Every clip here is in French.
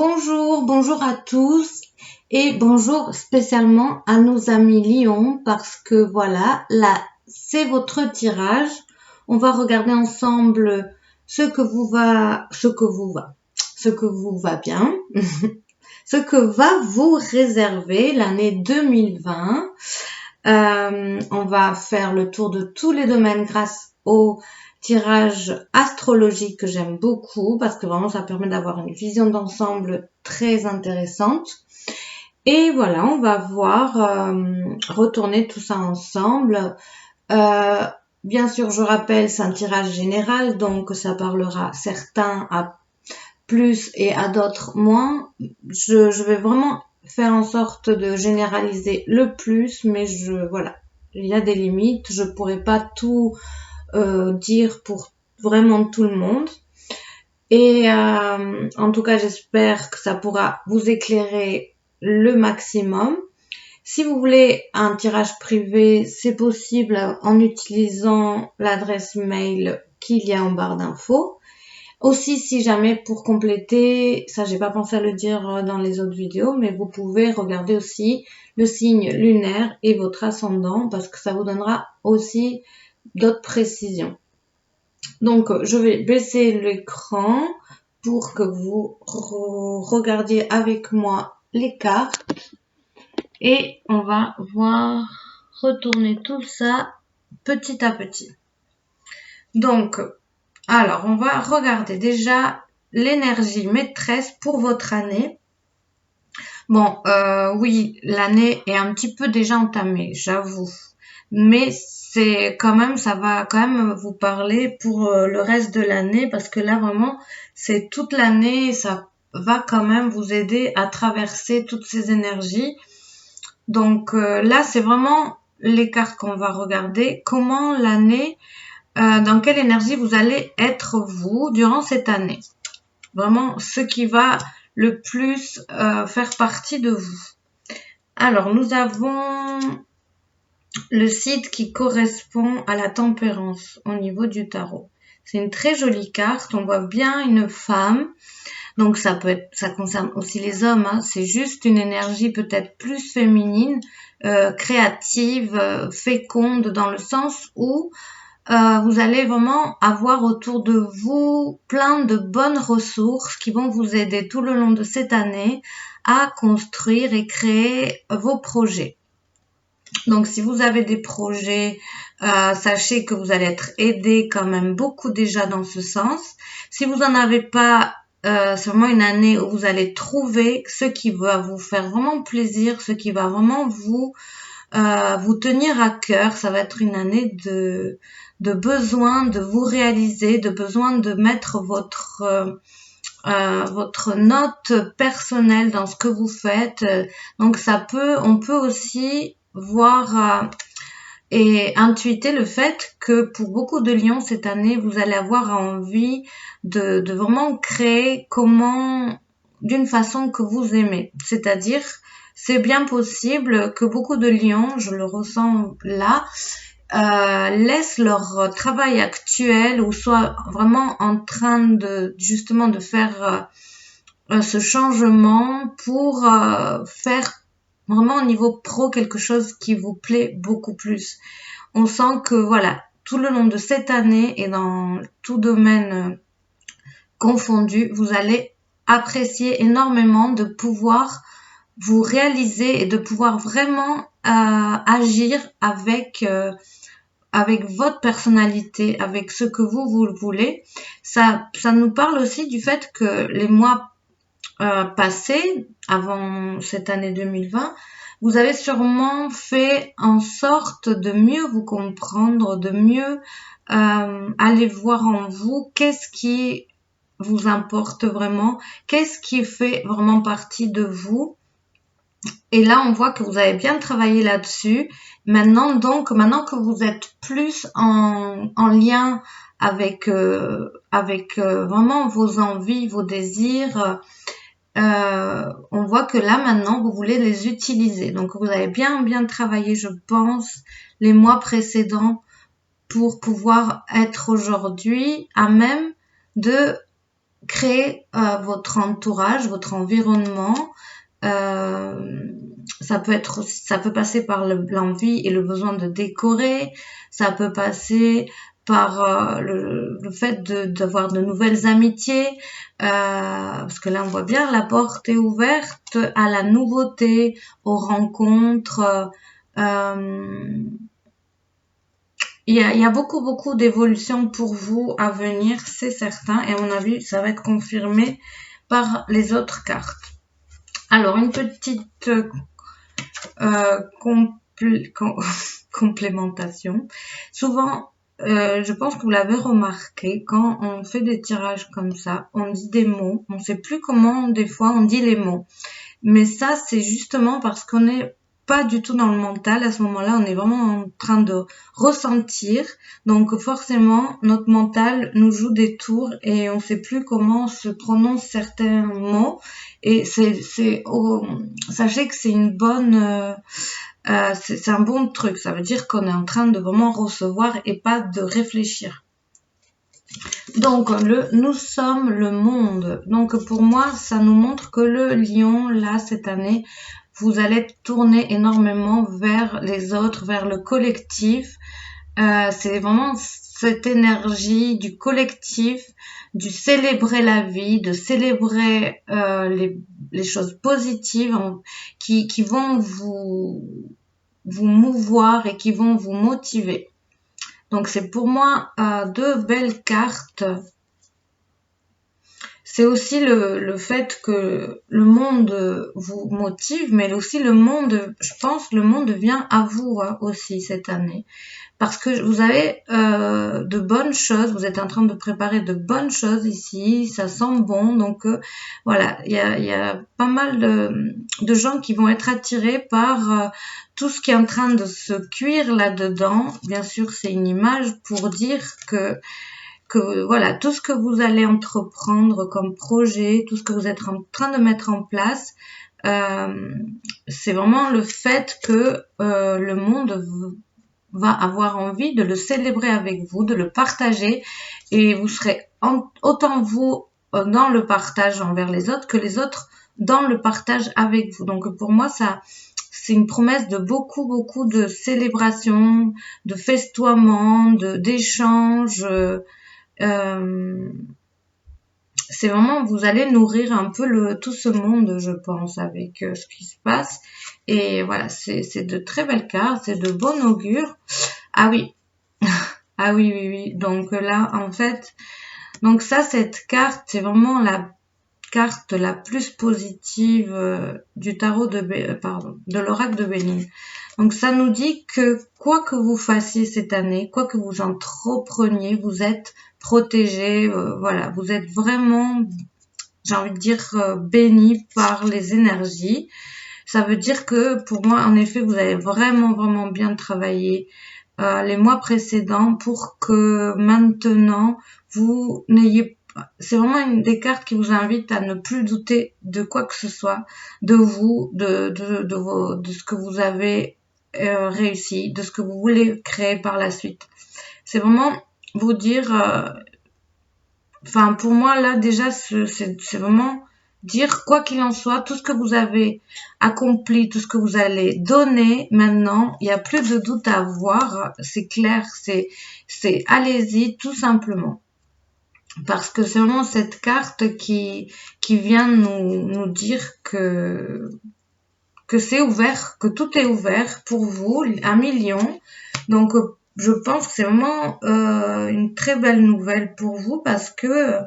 Bonjour à tous et bonjour spécialement à nos amis Lion parce que voilà, là c'est votre tirage. On va regarder ensemble ce que vous va bien, ce que va vous réserver l'année 2020. On va faire le tour de tous les domaines grâce au tirage astrologique que j'aime beaucoup parce que vraiment ça permet d'avoir une vision d'ensemble très intéressante. Et voilà, on va voir, retourner tout ça ensemble. Bien sûr, je rappelle, c'est un tirage général, donc ça parlera certains à plus et à d'autres moins. Je vais vraiment faire en sorte de généraliser le plus, mais voilà, il y a des limites. Je pourrais pas tout dire pour vraiment tout le monde. Et en tout cas, j'espère que ça pourra vous éclairer le maximum. Si vous voulez un tirage privé, c'est possible en utilisant l'adresse mail qu'il y a en barre d'infos. Aussi, si jamais pour compléter, ça j'ai pas pensé à le dire dans les autres vidéos, mais vous pouvez regarder aussi le signe lunaire et votre ascendant parce que ça vous donnera aussi d'autres précisions. Donc, je vais baisser l'écran pour que vous regardiez avec moi les cartes et on va voir retourner tout ça petit à petit. Donc, alors, on va regarder déjà l'énergie maîtresse pour votre année. Bon, oui, l'année est un petit peu déjà entamée, j'avoue. Mais c'est quand même, ça va quand même vous parler pour le reste de l'année parce que là, vraiment, c'est toute l'année et ça va quand même vous aider à traverser toutes ces énergies. Donc là, c'est vraiment les cartes qu'on va regarder. Comment l'année... dans quelle énergie vous allez être vous durant cette année. Vraiment ce qui va le plus faire partie de vous. Alors, nous avons le site qui correspond à la tempérance au niveau du tarot. C'est une très jolie carte. On voit bien une femme. Donc, ça concerne aussi les hommes. Hein. C'est juste une énergie peut-être plus féminine, créative, féconde dans le sens où vous allez vraiment avoir autour de vous plein de bonnes ressources qui vont vous aider tout le long de cette année à construire et créer vos projets. Donc, si vous avez des projets, sachez que vous allez être aidé quand même beaucoup déjà dans ce sens. Si vous n'en avez pas, c'est vraiment une année où vous allez trouver ce qui va vous faire vraiment plaisir, ce qui va vraiment vous tenir à cœur. Ça va être une année de besoin de vous réaliser, de besoin de mettre votre note personnelle dans ce que vous faites. Donc on peut aussi voir et intuiter le fait que pour beaucoup de lions cette année, vous allez avoir envie de vraiment créer d'une façon que vous aimez. C'est-à-dire, c'est bien possible que beaucoup de lions, je le ressens là, laissent leur travail actuel ou soit vraiment en train justement de faire ce changement pour faire vraiment au niveau pro quelque chose qui vous plaît beaucoup plus. On sent que voilà, tout le long de cette année et dans tout domaine confondu, vous allez apprécier énormément de pouvoir vous réaliser et de pouvoir vraiment agir avec votre personnalité, avec ce que vous voulez. Ça nous parle aussi du fait que les mois passés, avant cette année 2020, vous avez sûrement fait en sorte de mieux vous comprendre, de mieux aller voir en vous qu'est-ce qui vous importe vraiment, qu'est-ce qui fait vraiment partie de vous. Et là, on voit que vous avez bien travaillé là-dessus. Maintenant que vous êtes plus en lien avec vraiment vos envies, vos désirs, on voit que là, maintenant, vous voulez les utiliser. Donc, vous avez bien travaillé, je pense, les mois précédents pour pouvoir être aujourd'hui à même de créer votre entourage, votre environnement. Ça peut passer par l'envie et le besoin de décorer. Ça peut passer par le fait d'avoir de nouvelles amitiés, parce que là on voit bien la porte est ouverte à la nouveauté, aux rencontres. Il y a beaucoup d'évolutions pour vous à venir, c'est certain, et à mon avis ça va être confirmé par les autres cartes. Alors une petite complémentation. Souvent, je pense que vous l'avez remarqué, quand on fait des tirages comme ça, on dit des mots, on ne sait plus comment des fois on dit les mots. Mais ça, c'est justement parce qu'on n'est pas du tout dans le mental. À ce moment-là, on est vraiment en train de ressentir. Donc forcément, notre mental nous joue des tours et on ne sait plus comment se prononcent certains mots. Et sachez que c'est une bonne... c'est un bon truc, ça veut dire qu'on est en train de vraiment recevoir et pas de réfléchir. Donc, nous sommes le monde. Donc, pour moi, ça nous montre que le lion, là, cette année, vous allez tourner énormément vers les autres, vers le collectif. C'est vraiment cette énergie du collectif, du célébrer la vie, de célébrer les choses positives qui vont vous mouvoir et qui vont vous motiver. Donc c'est pour moi deux belles cartes. C'est aussi le fait que le monde vous motive, mais aussi le monde, je pense, le monde vient à vous aussi cette année. Parce que vous avez de bonnes choses, vous êtes en train de préparer de bonnes choses ici, ça sent bon, donc voilà, il y a pas mal de gens qui vont être attirés par tout ce qui est en train de se cuire là-dedans. Bien sûr, c'est une image pour dire que voilà, tout ce que vous allez entreprendre comme projet, tout ce que vous êtes en train de mettre en place, c'est vraiment le fait que le monde va avoir envie de le célébrer avec vous, de le partager, et vous serez autant vous dans le partage envers les autres que les autres dans le partage avec vous. Donc pour moi, ça, c'est une promesse de beaucoup de célébration, de festoiement, d'échanges. C'est vraiment, vous allez nourrir un peu tout ce monde, je pense, avec ce qui se passe. Et voilà, c'est de très belles cartes, c'est de bon augure. Ah oui, ah oui. Donc là, en fait, donc ça, cette carte, c'est vraiment la carte la plus positive du tarot de l'oracle de Béline. Donc ça nous dit que quoi que vous fassiez cette année, quoi que vous entrepreniez, vous êtes protégé, voilà, vous êtes vraiment, j'ai envie de dire, béni par les énergies. Ça veut dire que pour moi, en effet, vous avez vraiment bien travaillé les mois précédents pour que maintenant vous n'ayez pas. C'est vraiment une des cartes qui vous invite à ne plus douter de quoi que ce soit, de vous, de ce que vous avez réussi, de ce que vous voulez créer par la suite. C'est vraiment vous dire, enfin pour moi là déjà c'est vraiment dire quoi qu'il en soit, tout ce que vous avez accompli, tout ce que vous allez donner maintenant, il n'y a plus de doute à avoir, c'est clair, c'est allez-y tout simplement. Parce que c'est vraiment cette carte qui vient nous dire que c'est ouvert, que tout est ouvert pour vous, 1 million. Donc je pense que c'est vraiment une très belle nouvelle pour vous parce que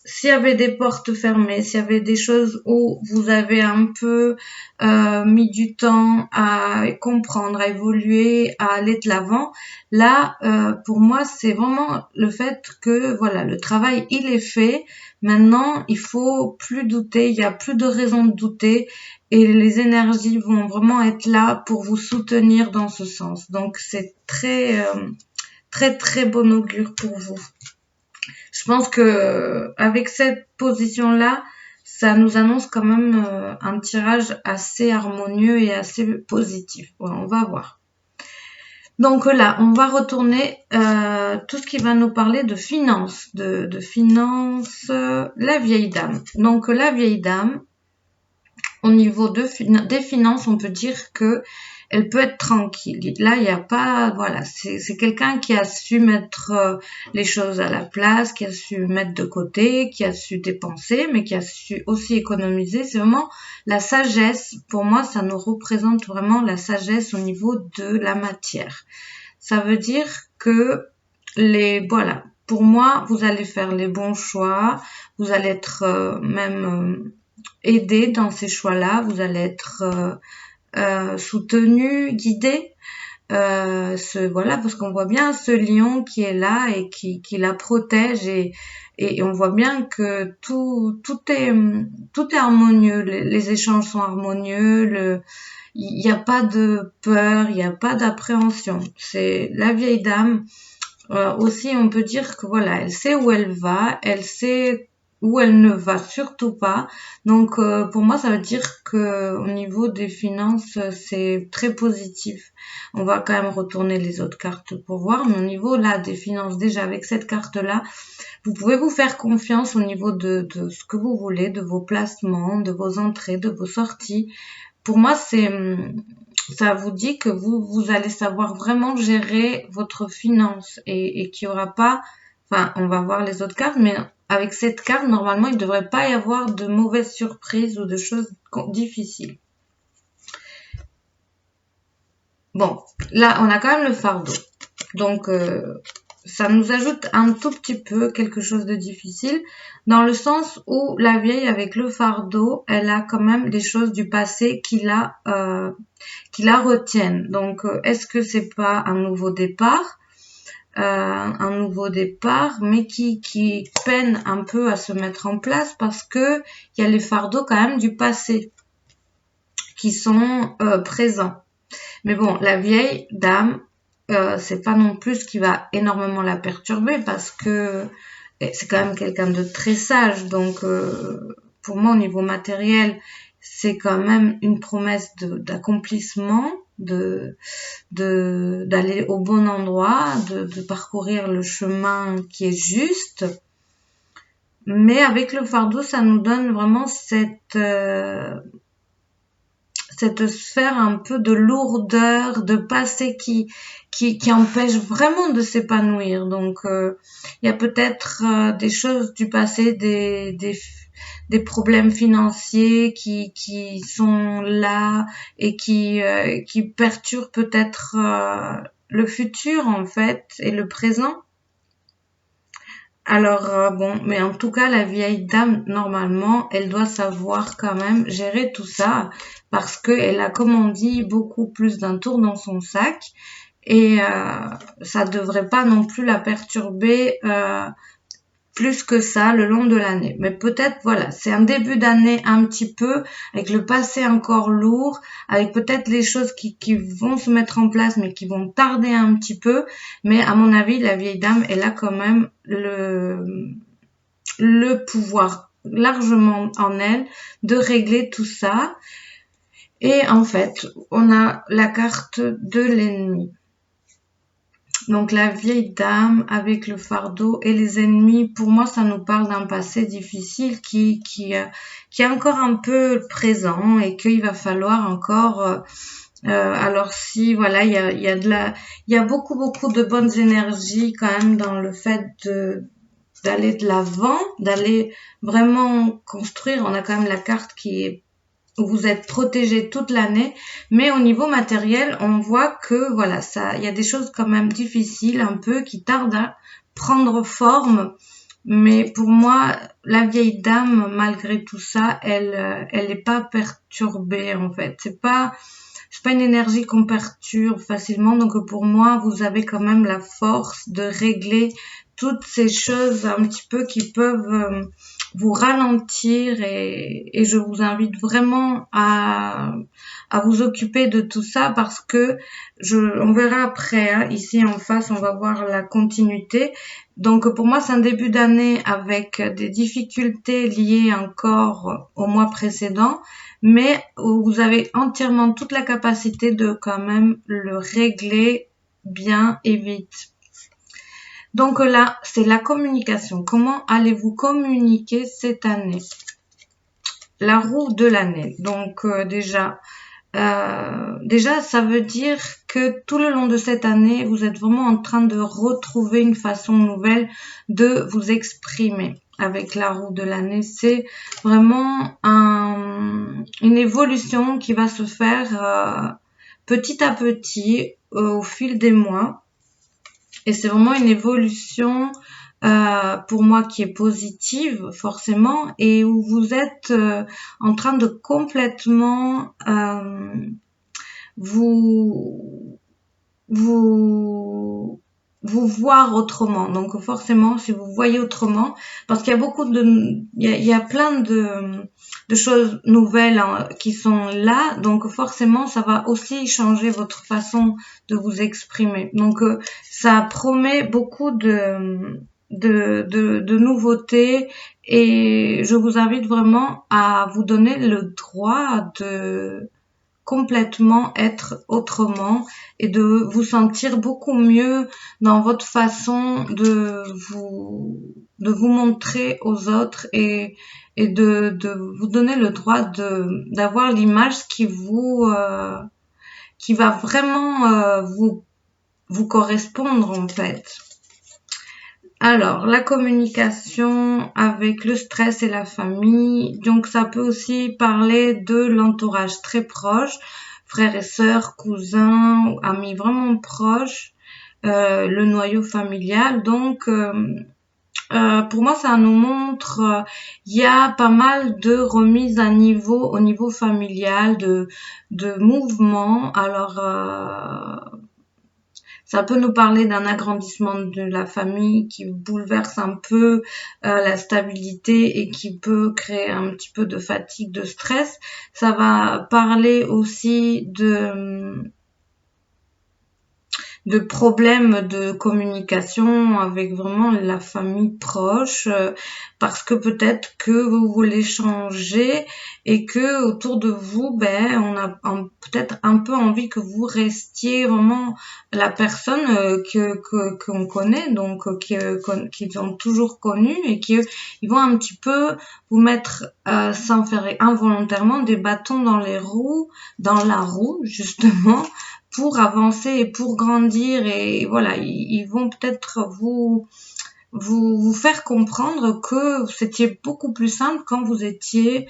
s'il y avait des portes fermées, s'il y avait des choses où vous avez un peu mis du temps à comprendre, à évoluer, à aller de l'avant, là, pour moi, c'est vraiment le fait que, voilà, le travail, il est fait. Maintenant, il faut plus douter, il y a plus de raison de douter et les énergies vont vraiment être là pour vous soutenir dans ce sens. Donc, c'est très bon augure pour vous. Je pense que avec cette position-là, ça nous annonce quand même un tirage assez harmonieux et assez positif. Voilà, on va voir. Donc là, on va retourner tout ce qui va nous parler de finances, de finances, la vieille dame. Donc la vieille dame, au niveau des finances, on peut dire que elle peut être tranquille. Là, il n'y a pas, voilà, c'est quelqu'un qui a su mettre les choses à la place, qui a su mettre de côté, qui a su dépenser, mais qui a su aussi économiser. C'est vraiment la sagesse. Pour moi, ça nous représente vraiment la sagesse au niveau de la matière. Ça veut dire que voilà, pour moi, vous allez faire les bons choix, vous allez être même aidé dans ces choix-là, vous allez être soutenu, guidé. Voilà, parce qu'on voit bien ce lion qui est là et qui la protège et on voit bien que tout est harmonieux, les échanges sont harmonieux, il n'y a pas de peur, il n'y a pas d'appréhension. C'est la vieille dame. Aussi, on peut dire que voilà, elle sait où elle va, elle sait où elle ne va surtout pas. Donc, pour moi, ça veut dire que au niveau des finances, c'est très positif. On va quand même retourner les autres cartes pour voir, mais au niveau là des finances, déjà avec cette carte-là, vous pouvez vous faire confiance au niveau de ce que vous voulez, de vos placements, de vos entrées, de vos sorties. Pour moi, ça vous dit que vous allez savoir vraiment gérer votre finance et qu'il y aura pas, enfin, on va voir les autres cartes, mais avec cette carte, normalement, il ne devrait pas y avoir de mauvaises surprises ou de choses difficiles. Bon, là, on a quand même le fardeau. Donc, ça nous ajoute un tout petit peu quelque chose de difficile, dans le sens où la vieille, avec le fardeau, elle a quand même des choses du passé qui la retiennent. Donc, est-ce que c'est pas un nouveau départ, mais qui peine un peu à se mettre en place parce que il y a les fardeaux quand même du passé qui sont présents. Mais bon, la vieille dame, c'est pas non plus ce qui va énormément la perturber parce que c'est quand même quelqu'un de très sage. Donc, pour moi, au niveau matériel, c'est quand même une promesse d'accomplissement, d'aller au bon endroit, de parcourir le chemin qui est juste. Mais avec le fardeau, ça nous donne vraiment cette sphère un peu de lourdeur, de passé qui empêche vraiment de s'épanouir. Donc, il y a peut-être des choses du passé, des problèmes financiers qui sont là et qui perturbent peut-être le futur en fait et le présent. Alors bon, mais en tout cas, la vieille dame, normalement, elle doit savoir quand même gérer tout ça parce qu'elle a, comme on dit, beaucoup plus d'un tour dans son sac et ça devrait pas non plus la perturber plus que ça le long de l'année. Mais peut-être, voilà, c'est un début d'année un petit peu, avec le passé encore lourd, avec peut-être les choses qui vont se mettre en place, mais qui vont tarder un petit peu. Mais à mon avis, la vieille dame, elle a quand même le pouvoir largement en elle de régler tout ça. Et en fait, on a la carte de l'ennemi. Donc la vieille dame avec le fardeau et les ennemis, pour moi, ça nous parle d'un passé difficile qui est encore un peu présent et qu'il va falloir encore. Alors si voilà, il y a beaucoup de bonnes énergies quand même dans le fait d'aller de l'avant, d'aller vraiment construire. On a quand même la carte qui est où vous êtes protégé toute l'année, mais au niveau matériel, on voit que voilà, il y a des choses quand même difficiles un peu qui tardent à prendre forme, mais pour moi, la vieille dame, malgré tout ça, elle est pas perturbée en fait. C'est pas une énergie qu'on perturbe facilement, donc pour moi, vous avez quand même la force de régler toutes ces choses un petit peu qui peuvent vous ralentir et je vous invite vraiment à vous occuper de tout ça parce que on verra après, hein, ici en face, on va voir la continuité. Donc pour moi, c'est un début d'année avec des difficultés liées encore au mois précédent, mais vous avez entièrement toute la capacité de quand même le régler bien et vite. Donc là, c'est la communication. Comment allez-vous communiquer cette année? La roue de l'année. Donc déjà, ça veut dire que tout le long de cette année, vous êtes vraiment en train de retrouver une façon nouvelle de vous exprimer. Avec la roue de l'année, c'est vraiment une évolution qui va se faire petit à petit au fil des mois. Et c'est vraiment une évolution pour moi qui est positive forcément et où vous êtes en train de complètement vous vous vous voir autrement. Donc forcément, si vous voyez autrement, parce qu'il y a beaucoup il y a plein de choses nouvelles qui sont là, donc forcément, ça va aussi changer votre façon de vous exprimer. Donc ça promet beaucoup de nouveautés et je vous invite vraiment à vous donner le droit de complètement être autrement et de vous sentir beaucoup mieux dans votre façon de vous montrer aux autres et de vous donner le droit d'avoir l'image qui va vraiment vous correspondre en fait. Alors, la communication avec le stress et la famille. Donc, ça peut aussi parler de l'entourage très proche, frères et sœurs, cousins, amis vraiment proches, le noyau familial. Donc, pour moi, ça nous montre, il y a pas mal de remises à niveau, au niveau familial, de mouvements. Alors, ça peut nous parler d'un agrandissement de la famille qui bouleverse un peu la stabilité et qui peut créer un petit peu de fatigue, de stress. Ça va parler aussi de problèmes de communication avec vraiment la famille proche parce que peut-être que vous voulez changer et que autour de vous on a peut-être un peu envie que vous restiez vraiment la personne qu'on connaît, donc qu'ils ont toujours connue et qu'ils vont un petit peu vous mettre sans faire involontairement des bâtons dans la roue justement, pour avancer et pour grandir et voilà, ils vont peut-être vous faire comprendre que c'était beaucoup plus simple quand vous étiez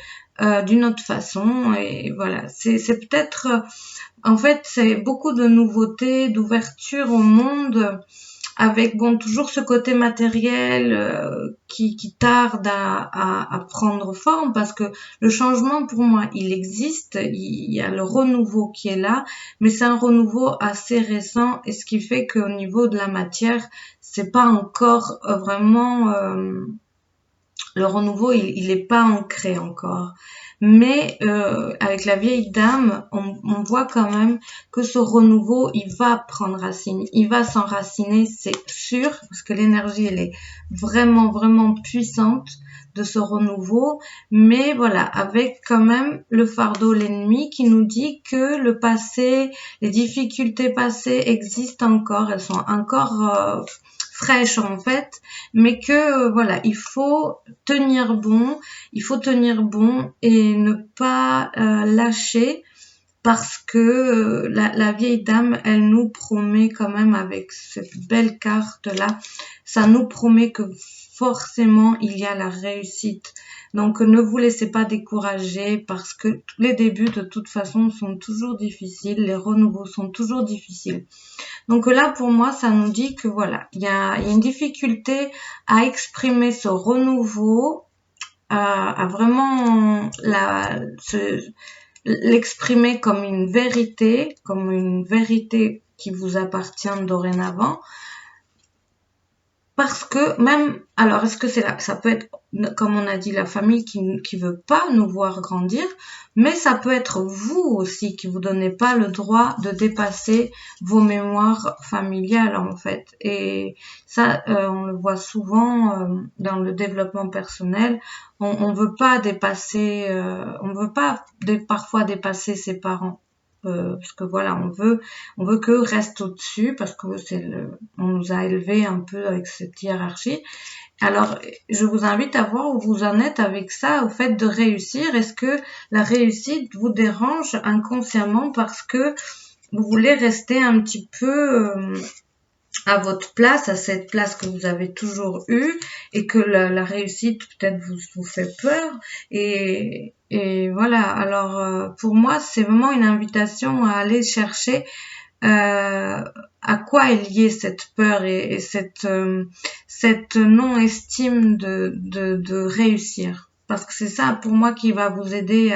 d'une autre façon et voilà, c'est peut-être en fait c'est beaucoup de nouveautés, d'ouverture au monde avec toujours ce côté matériel qui tarde à prendre forme parce que le changement pour moi il existe, il y a le renouveau qui est là, mais c'est un renouveau assez récent et ce qui fait qu'au niveau de la matière c'est pas encore vraiment le renouveau il est pas ancré encore. Mais avec la vieille dame, on voit quand même que ce renouveau, il va prendre racine, il va s'enraciner, c'est sûr, parce que l'énergie, elle est vraiment, vraiment puissante de ce renouveau. Mais voilà, avec quand même le fardeau, l'ennemi, qui nous dit que le passé, les difficultés passées existent encore, elles sont encore fraîches en fait, mais que voilà, il faut tenir bon et ne pas lâcher parce que la vieille dame, elle nous promet quand même avec cette belle carte là, ça nous promet que forcément il y a la réussite. Donc ne vous laissez pas décourager parce que les débuts de toute façon sont toujours difficiles, les renouveaux sont toujours difficiles. Donc là pour moi ça nous dit que voilà, il y a une difficulté à exprimer ce renouveau, à vraiment l'exprimer comme une vérité qui vous appartient dorénavant. Parce que même, alors est-ce que c'est là, ça peut être, comme on a dit, la famille qui veut pas nous voir grandir, mais ça peut être vous aussi qui vous donnez pas le droit de dépasser vos mémoires familiales en fait. Et ça, on le voit souvent dans le développement personnel. On veut pas dépasser, on veut pas parfois dépasser ses parents. parce que voilà, on veut qu'eux restent au-dessus, parce que on nous a élevés un peu avec cette hiérarchie. Alors, je vous invite à voir où vous en êtes avec ça, au fait de réussir. Est-ce que la réussite vous dérange inconsciemment parce que vous voulez rester un petit peu à votre place, à cette place que vous avez toujours eue, et que la réussite peut-être vous fait peur. Et voilà. Alors, pour moi, c'est vraiment une invitation à aller chercher à quoi est liée cette peur et cette non-estime de réussir. Parce que c'est ça pour moi qui va vous aider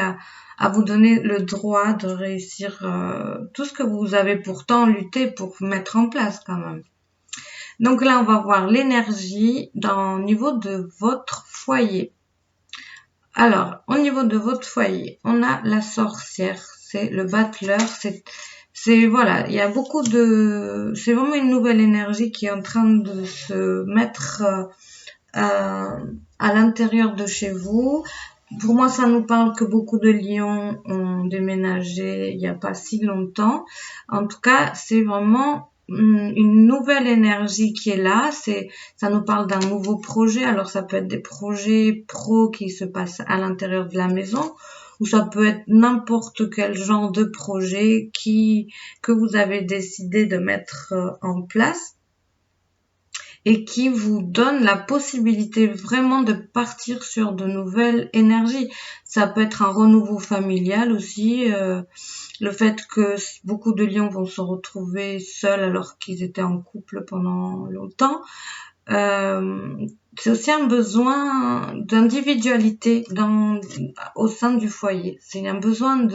à vous donner le droit de réussir tout ce que vous avez pourtant lutté pour mettre en place quand même. Donc là, on va voir l'énergie au niveau de votre foyer. Alors, au niveau de votre foyer, on a la sorcière, c'est le battleur, voilà, il y a c'est vraiment une nouvelle énergie qui est en train de se mettre à l'intérieur de chez vous. Pour moi, ça nous parle que beaucoup de lions ont déménagé il n'y a pas si longtemps. En tout cas, c'est vraiment une nouvelle énergie qui est là. Ça nous parle d'un nouveau projet. Alors, ça peut être des projets pro qui se passent à l'intérieur de la maison, ou ça peut être n'importe quel genre de projet que vous avez décidé de mettre en place, et qui vous donne la possibilité vraiment de partir sur de nouvelles énergies. Ça peut être un renouveau familial aussi, le fait que beaucoup de lions vont se retrouver seuls alors qu'ils étaient en couple pendant longtemps. C'est aussi un besoin d'individualité au sein du foyer. C'est un besoin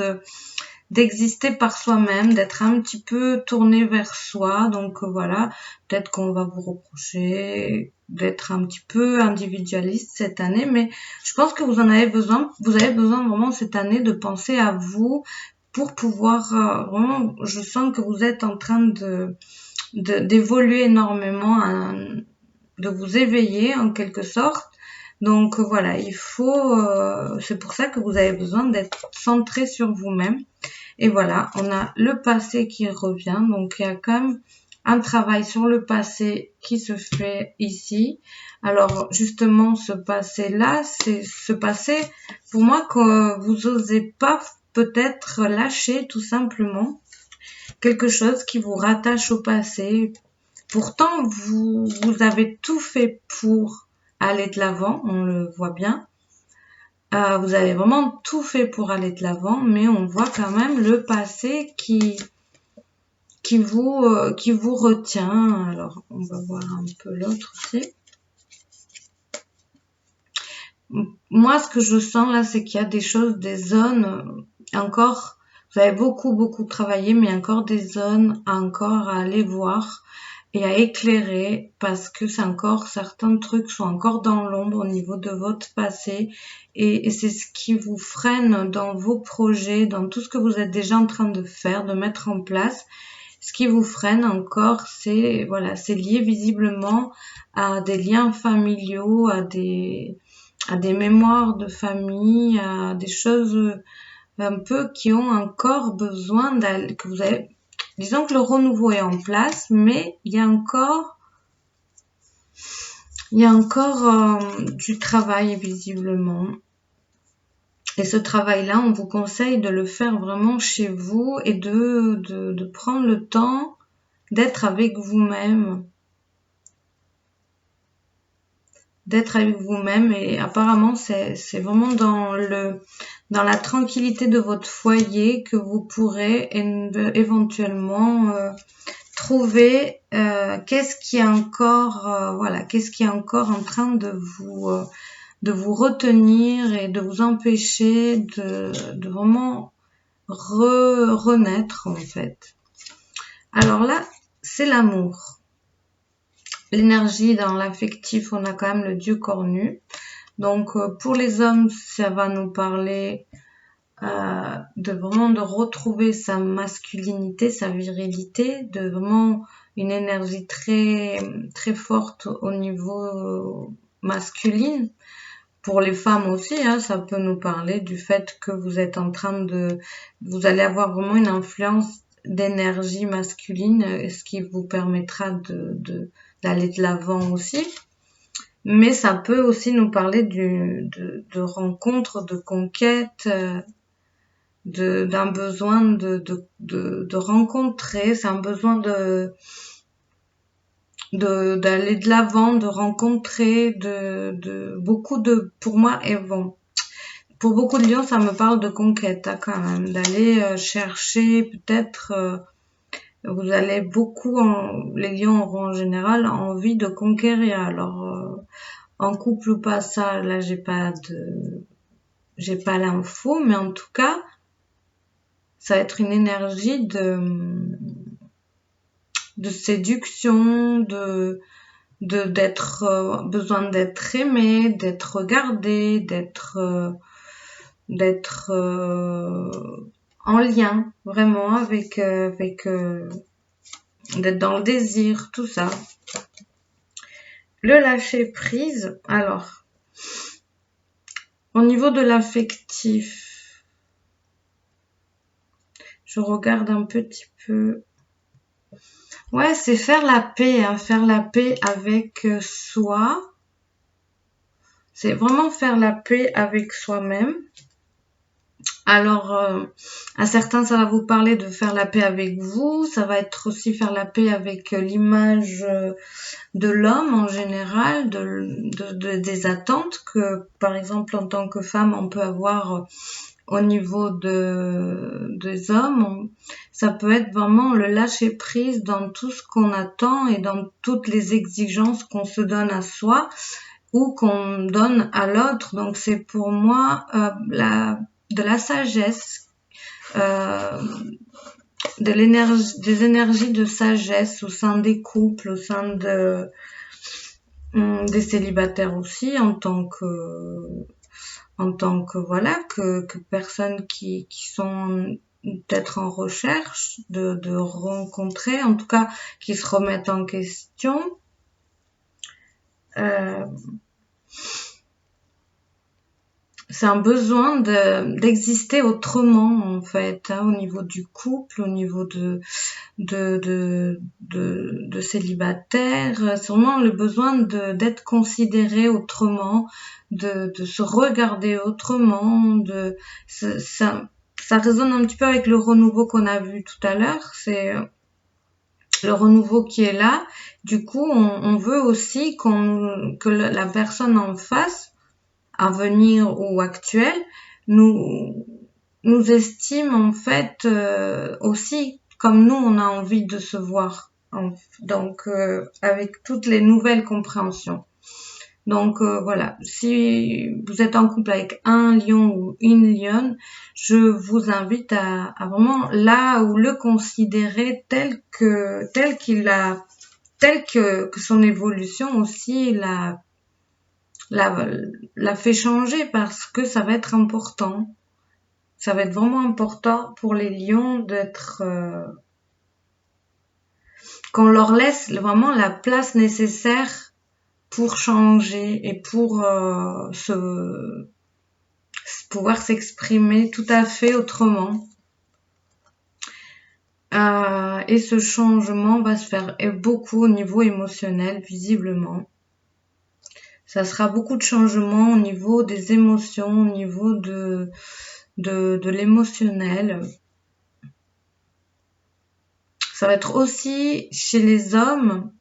d'exister par soi-même, d'être un petit peu tourné vers soi. Donc voilà, peut-être qu'on va vous reprocher d'être un petit peu individualiste cette année, mais je pense que vous avez besoin vraiment cette année de penser à vous pour pouvoir vraiment, je sens que vous êtes en train d'évoluer énormément, de vous éveiller en quelque sorte. Donc voilà, c'est pour ça que vous avez besoin d'être centré sur vous-même. Et voilà, on a le passé qui revient. Donc il y a quand même un travail sur le passé qui se fait ici. Alors justement, ce passé-là, c'est ce passé, pour moi, que vous osez pas peut-être lâcher tout simplement. Quelque chose qui vous rattache au passé. Pourtant, vous avez tout fait pour aller de l'avant, on le voit bien. Vous avez vraiment tout fait pour aller de l'avant, mais on voit quand même le passé qui vous retient. Alors, on va voir un peu l'autre aussi. Moi, ce que je sens là, c'est qu'il y a des zones encore, vous avez beaucoup travaillé, mais encore des zones encore à aller voir et à éclairer, parce que certains trucs sont encore dans l'ombre au niveau de votre passé, et c'est ce qui vous freine dans vos projets, dans tout ce que vous êtes déjà en train de faire, de mettre en place. Ce qui vous freine encore, c'est lié visiblement à des liens familiaux, à des mémoires de famille, à des choses un peu qui ont encore besoin que vous avez. Disons que le renouveau est en place, mais il y a encore du travail visiblement. Et ce travail-là, on vous conseille de le faire vraiment chez vous et de prendre le temps d'être avec vous-même. Et apparemment c'est vraiment dans la tranquillité de votre foyer que vous pourrez éventuellement trouver qu'est-ce qui est encore en train de vous retenir et de vous empêcher de vraiment renaître en fait. Alors là, c'est l'amour. L'énergie dans l'affectif, on a quand même le dieu cornu. Donc pour les hommes, ça va nous parler de retrouver sa masculinité, sa virilité, de vraiment une énergie très très forte au niveau masculine. pour les femmes aussi, hein, ça peut nous parler du fait que vous êtes en train vous allez avoir vraiment une influence d'énergie masculine, ce qui vous permettra d'aller de l'avant aussi. Mais ça peut aussi nous parler de rencontres, de conquêtes, d'un besoin de rencontrer, c'est un besoin d'aller de l'avant, de rencontrer, beaucoup pour moi, et bon, pour beaucoup de lions, ça me parle de conquête, hein, quand même, d'aller chercher, peut-être, vous allez beaucoup, les lions auront en général envie de conquérir, alors, en couple ou pas, ça, là, j'ai pas l'info, mais en tout cas, ça va être une énergie de séduction, d'être besoin d'être aimé, d'être regardé, d'être en lien vraiment avec d'être dans le désir, tout ça. Le lâcher prise, alors au niveau de l'affectif, je regarde un petit peu. Ouais, c'est faire la paix, hein, faire la paix avec soi. C'est vraiment faire la paix avec soi-même. Alors, à certains, ça va vous parler de faire la paix avec vous. Ça va être aussi faire la paix avec l'image de l'homme en général, des attentes que, par exemple, en tant que femme, on peut avoir au niveau des hommes. Ça peut être vraiment le lâcher prise dans tout ce qu'on attend et dans toutes les exigences qu'on se donne à soi ou qu'on donne à l'autre. Donc c'est pour moi de la sagesse, des énergies de sagesse au sein des couples, au sein des célibataires aussi, en tant que voilà, que personnes qui sont peut-être en recherche de rencontrer, en tout cas qui se remettent en question. C'est un besoin d'exister autrement, en fait, hein, au niveau du couple, au niveau de célibataire. C'est vraiment le besoin d'être considéré autrement, de se regarder autrement, ça résonne un petit peu avec le renouveau qu'on a vu tout à l'heure. C'est le renouveau qui est là. Du coup, on veut aussi que la personne en face, à venir ou actuelle, nous estime en fait aussi comme nous on a envie de se voir. Donc avec toutes les nouvelles compréhensions. Donc voilà, si vous êtes en couple avec un lion ou une lionne, je vous invite à vraiment là où le considérer tel que son évolution aussi l'a fait changer, parce que ça va être important. Ça va être vraiment important pour les lions d'être qu'on leur laisse vraiment la place nécessaire pour changer et pour pouvoir s'exprimer tout à fait autrement. Et ce changement va se faire beaucoup au niveau émotionnel, visiblement. Ça sera beaucoup de changements au niveau des émotions, au niveau de l'émotionnel. Ça va être aussi chez les hommes.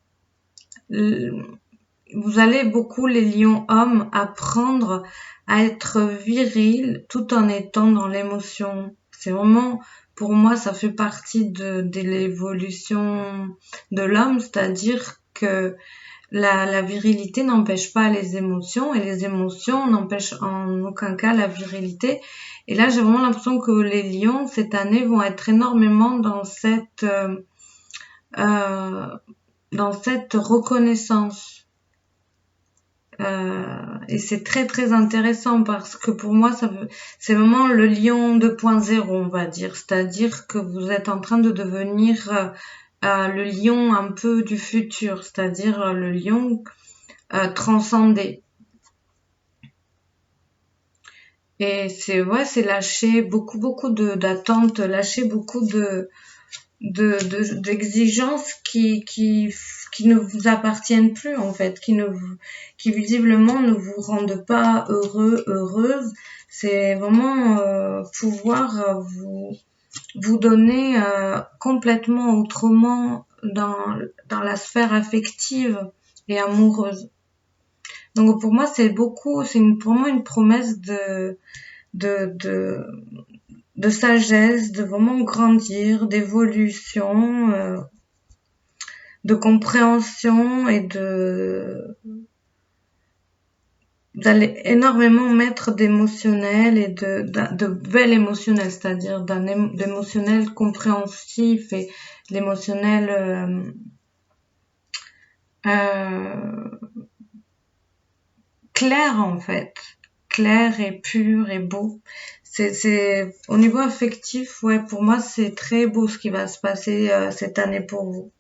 Vous allez beaucoup, les lions hommes, apprendre à être viril tout en étant dans l'émotion. C'est vraiment, pour moi, ça fait partie de l'évolution de l'homme, c'est-à-dire que la virilité n'empêche pas les émotions et les émotions n'empêchent en aucun cas la virilité. Et là, j'ai vraiment l'impression que les lions, cette année, vont être énormément dans cette reconnaissance. Et c'est très très intéressant parce que pour moi, c'est vraiment le lion 2.0, on va dire. C'est-à-dire que vous êtes en train de devenir le lion un peu du futur, c'est-à-dire le lion transcendé. Et c'est lâcher beaucoup d'attentes, lâcher beaucoup d'exigences qui ne vous appartiennent plus, en fait, qui visiblement ne vous rendent pas heureuse. C'est vraiment, pouvoir vous donner, complètement autrement dans la sphère affective et amoureuse. Donc pour moi, pour moi une promesse de, de, de sagesse, de vraiment grandir, d'évolution, de compréhension et d'aller énormément mettre d'émotionnel et de bel émotionnel, c'est-à-dire d'émotionnel compréhensif et l'émotionnel euh, clair, en fait, clair et pur et beau. C'est au niveau affectif, ouais, pour moi c'est très beau ce qui va se passer cette année pour vous.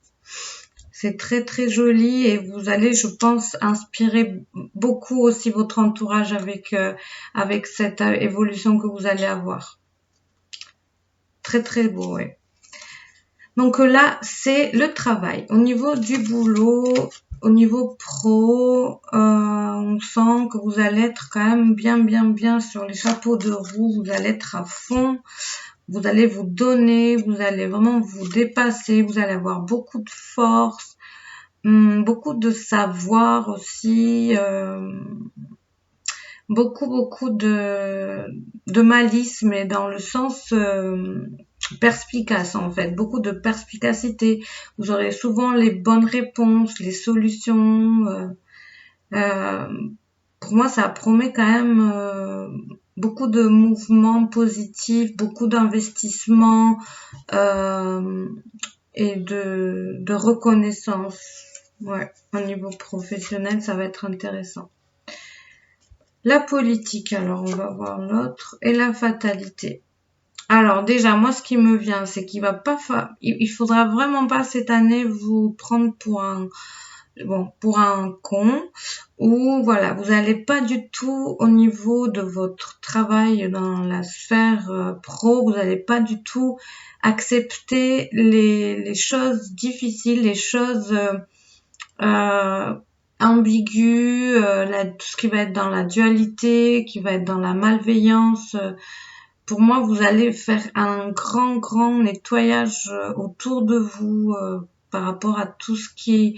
C'est très joli et vous allez, je pense, inspirer beaucoup aussi votre entourage avec cette évolution que vous allez avoir. Très beau, ouais. Donc là, c'est le travail. Au niveau du boulot, au niveau pro, on sent que vous allez être quand même bien sur les chapeaux de roue. Vous allez être à fond. Vous allez vous donner. Vous allez vraiment vous dépasser. Vous allez avoir beaucoup de force, beaucoup de savoir aussi, beaucoup de malice, mais dans le sens perspicace, en fait, beaucoup de perspicacité. Vous aurez souvent les bonnes réponses, les solutions. Euh, pour moi, ça promet quand même beaucoup de mouvements positifs, beaucoup d'investissements et de reconnaissance. Ouais, au niveau professionnel, ça va être intéressant. La politique, alors on va voir l'autre, et la fatalité. Alors déjà, moi, ce qui me vient, c'est qu'il va pas il faudra vraiment pas cette année vous prendre pour un con, ou voilà, vous allez pas du tout au niveau de votre travail dans la sphère pro, vous allez pas du tout accepter les choses difficiles, les choses ambiguës, tout ce qui va être dans la dualité, qui va être dans la malveillance. Pour moi, vous allez faire un grand nettoyage autour de vous par rapport à tout ce qui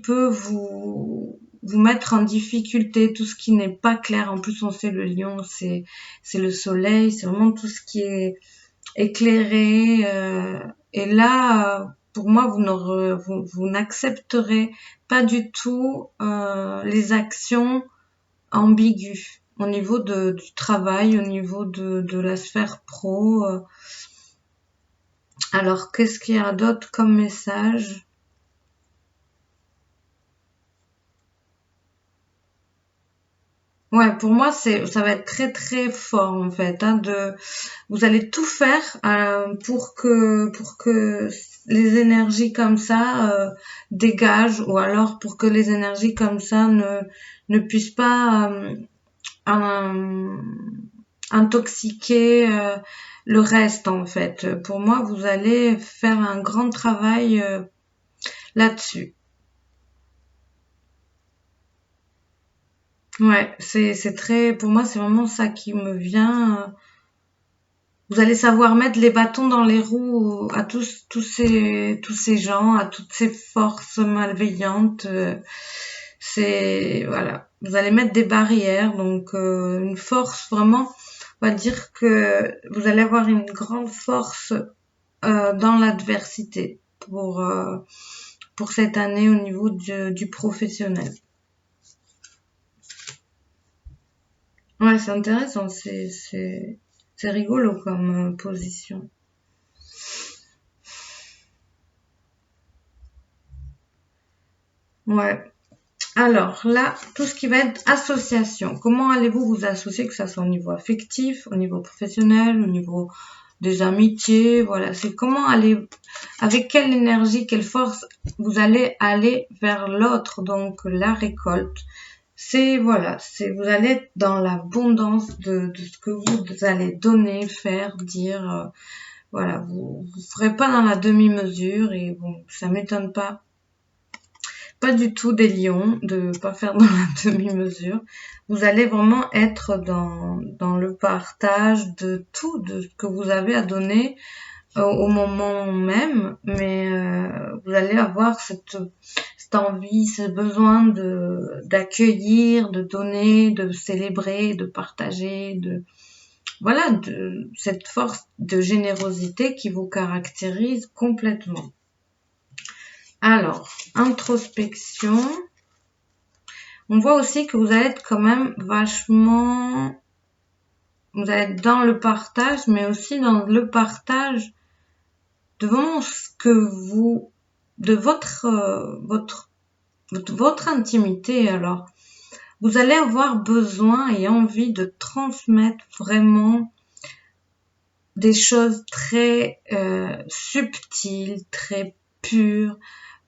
peut vous mettre en difficulté, tout ce qui n'est pas clair. En plus, on sait le lion, c'est le soleil, c'est vraiment tout ce qui est éclairé. Et là, pour moi, vous n'accepterez pas du tout les actions ambiguës au niveau du travail, au niveau de la sphère pro. Alors, qu'est-ce qu'il y a d'autre comme message? Ouais, pour moi, ça va être très fort en fait. Vous allez tout faire pour que les énergies comme ça dégagent, ou alors pour que les énergies comme ça ne puissent pas euh, intoxiquer le reste en fait. Pour moi, vous allez faire un grand travail là-dessus. Ouais, c'est très, pour moi, c'est vraiment ça qui me vient. Vous allez savoir mettre les bâtons dans les roues à tous ces gens, à toutes ces forces malveillantes. Voilà, vous allez mettre des barrières, donc une force vraiment. On va dire que vous allez avoir une grande force dans l'adversité pour cette année au niveau du professionnel. Ouais, c'est intéressant, c'est rigolo comme position. Ouais. Alors là, tout ce qui va être association. Comment allez-vous vous associer, que ça soit au niveau affectif, au niveau professionnel, au niveau des amitiés, voilà. C'est avec quelle énergie, quelle force vous allez aller vers l'autre, donc la récolte. voilà, vous allez être dans l'abondance de ce que vous allez donner, faire, dire. Voilà, vous ferez pas dans la demi-mesure et bon, ça m'étonne pas du tout des lions de pas faire dans la demi-mesure. Vous allez vraiment être dans le partage de tout, de ce que vous avez à donner au moment même, mais vous allez avoir cette envie, ce besoin d'accueillir, de donner, de célébrer, de partager, voilà, de cette force de générosité qui vous caractérise complètement. Alors, introspection. On voit aussi que vous allez être quand même vachement... Vous allez être dans le partage, mais aussi dans le partage de vraiment ce que vous... de votre intimité. Alors, vous allez avoir besoin et envie de transmettre vraiment des choses très subtiles, très pures,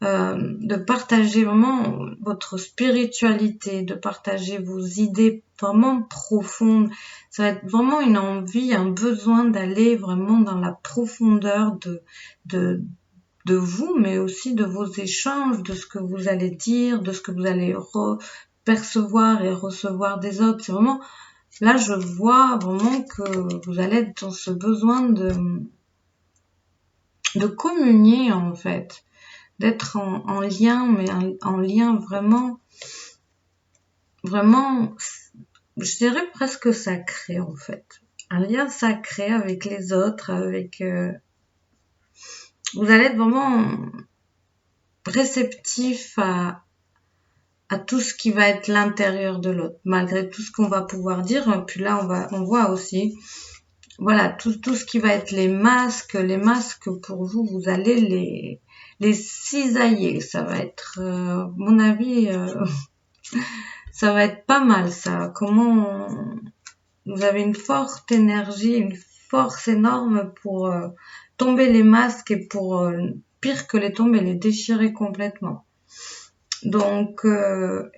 de partager vraiment votre spiritualité, de partager vos idées vraiment profondes. Ça va être vraiment une envie, un besoin d'aller vraiment dans la profondeur de vous, mais aussi de vos échanges, de ce que vous allez dire, de ce que vous allez percevoir et recevoir des autres. C'est vraiment, là je vois vraiment que vous allez être dans ce besoin de communier en fait, d'être en lien, mais en lien vraiment, je dirais presque sacré en fait. Un lien sacré avec les autres, avec... vous allez être vraiment réceptif à tout ce qui va être l'intérieur de l'autre, malgré tout ce qu'on va pouvoir dire. Puis là, on voit aussi, voilà, tout ce qui va être les masques pour vous, vous allez les cisailler. Ça va être, mon avis, ça va être pas mal ça. Vous avez une forte énergie, une force énorme pour tomber les masques et pour, pire que les tomber, les déchirer complètement. Donc,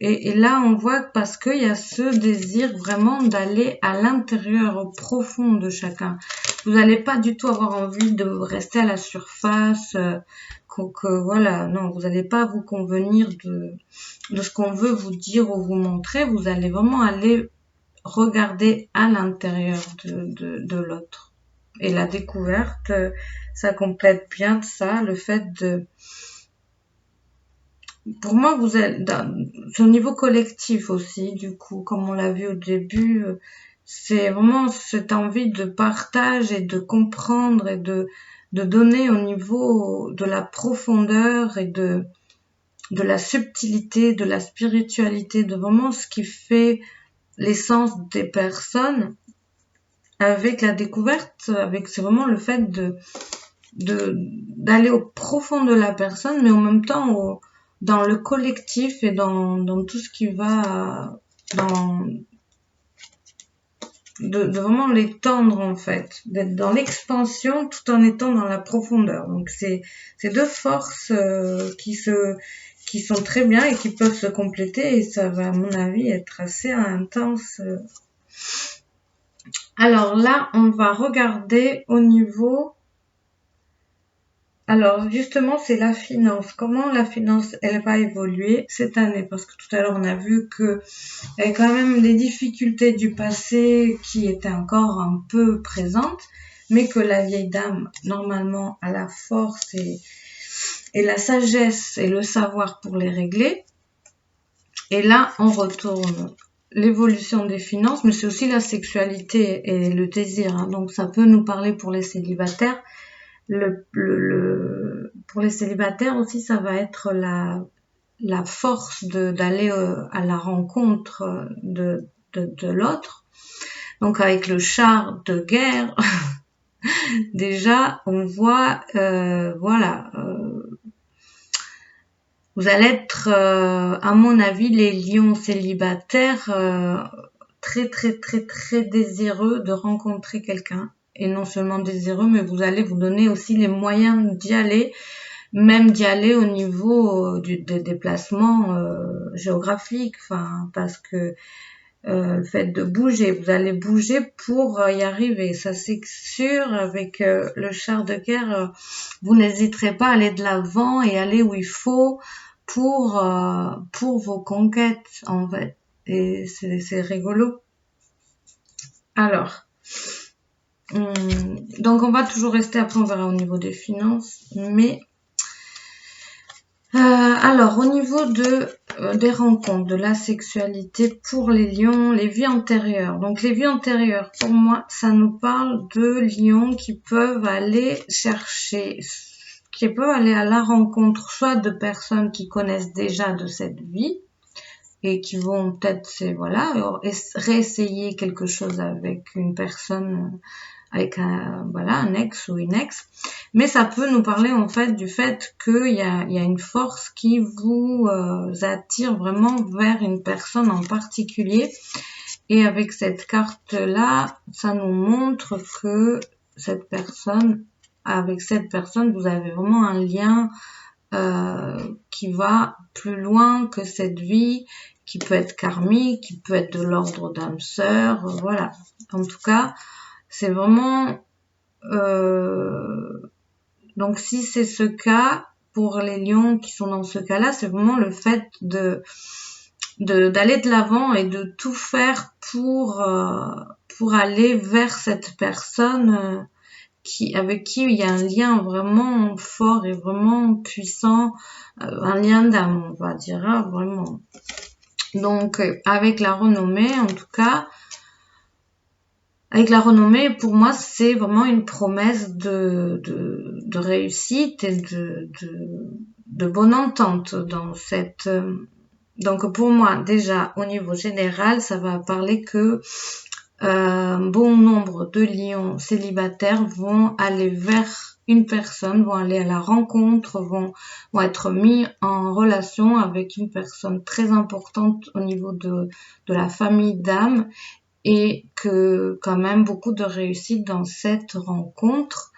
et là, on voit parce qu'il y a ce désir vraiment d'aller à l'intérieur, au profond de chacun. Vous n'allez pas du tout avoir envie de rester à la surface, voilà, non, vous n'allez pas vous convenir de ce qu'on veut vous dire ou vous montrer. Vous allez vraiment aller regarder à l'intérieur de l'autre. Et la découverte, ça complète bien ça, le fait de... Pour moi, vous êtes au niveau collectif aussi, du coup, comme on l'a vu au début, c'est vraiment cette envie de partage et de comprendre et de donner au niveau de la profondeur et de la subtilité, de la spiritualité, de vraiment ce qui fait l'essence des personnes avec la découverte, c'est vraiment le fait d'aller au profond de la personne, mais en même temps dans le collectif et dans tout ce qui va de vraiment l'étendre en fait, d'être dans l'expansion tout en étant dans la profondeur. Donc c'est deux forces qui sont très bien et qui peuvent se compléter, et ça va à mon avis être assez intense. Alors là, on va regarder au niveau... Alors justement, c'est la finance. Comment la finance, elle va évoluer cette année? Parce que tout à l'heure, on a vu que il y avait quand même des difficultés du passé qui étaient encore un peu présentes, mais que la vieille dame, normalement, a la force et la sagesse et le savoir pour les régler. Et là, on retourne l'évolution des finances, mais c'est aussi la sexualité et le désir. Hein. Donc ça peut nous parler pour les célibataires. Pour les célibataires aussi, ça va être la force d'aller à la rencontre de l'autre. Donc avec le char de guerre, déjà on voit, voilà, vous allez être, à mon avis, les lions célibataires, très très très très désireux de rencontrer quelqu'un. Et non seulement désireux, mais vous allez vous donner aussi les moyens d'y aller, même d'y aller au niveau des déplacements géographiques, enfin, parce que le fait de bouger, vous allez bouger pour y arriver, ça c'est sûr. Avec le char de guerre, vous n'hésiterez pas à aller de l'avant et aller où il faut pour vos conquêtes, en fait. Et c'est rigolo. Alors, donc on va toujours rester, après on verra au niveau des finances, mais alors au niveau des rencontres, de la sexualité pour les lions, les vies antérieures. Donc les vies antérieures, pour moi, ça nous parle de lions qui peuvent aller chercher, qui peuvent aller à la rencontre soit de personnes qui connaissent déjà de cette vie et qui vont peut-être, réessayer quelque chose avec une personne, avec un ex ou une ex. Mais ça peut nous parler en fait du fait qu'il y a une force qui vous attire vraiment vers une personne en particulier. Et avec cette carte-là, ça nous montre que avec cette personne, vous avez vraiment un lien qui va plus loin que cette vie, qui peut être karmique, qui peut être de l'ordre d'âme sœur, voilà. En tout cas, c'est vraiment... donc si c'est ce cas, pour les lions qui sont dans ce cas-là, c'est vraiment le fait d'aller de l'avant et de tout faire pour aller vers cette personne avec qui il y a un lien vraiment fort et vraiment puissant, un lien d'âme, on va dire, hein, vraiment. Donc, avec la renommée, en tout cas, avec la renommée, pour moi, c'est vraiment une promesse de réussite et de bonne entente dans cette... donc, pour moi, déjà, au niveau général, ça va parler que bon nombre de lions célibataires vont aller vers une personne, vont aller à la rencontre, vont être mis en relation avec une personne très importante au niveau de la famille d'âme, et que quand même beaucoup de réussite dans cette rencontre.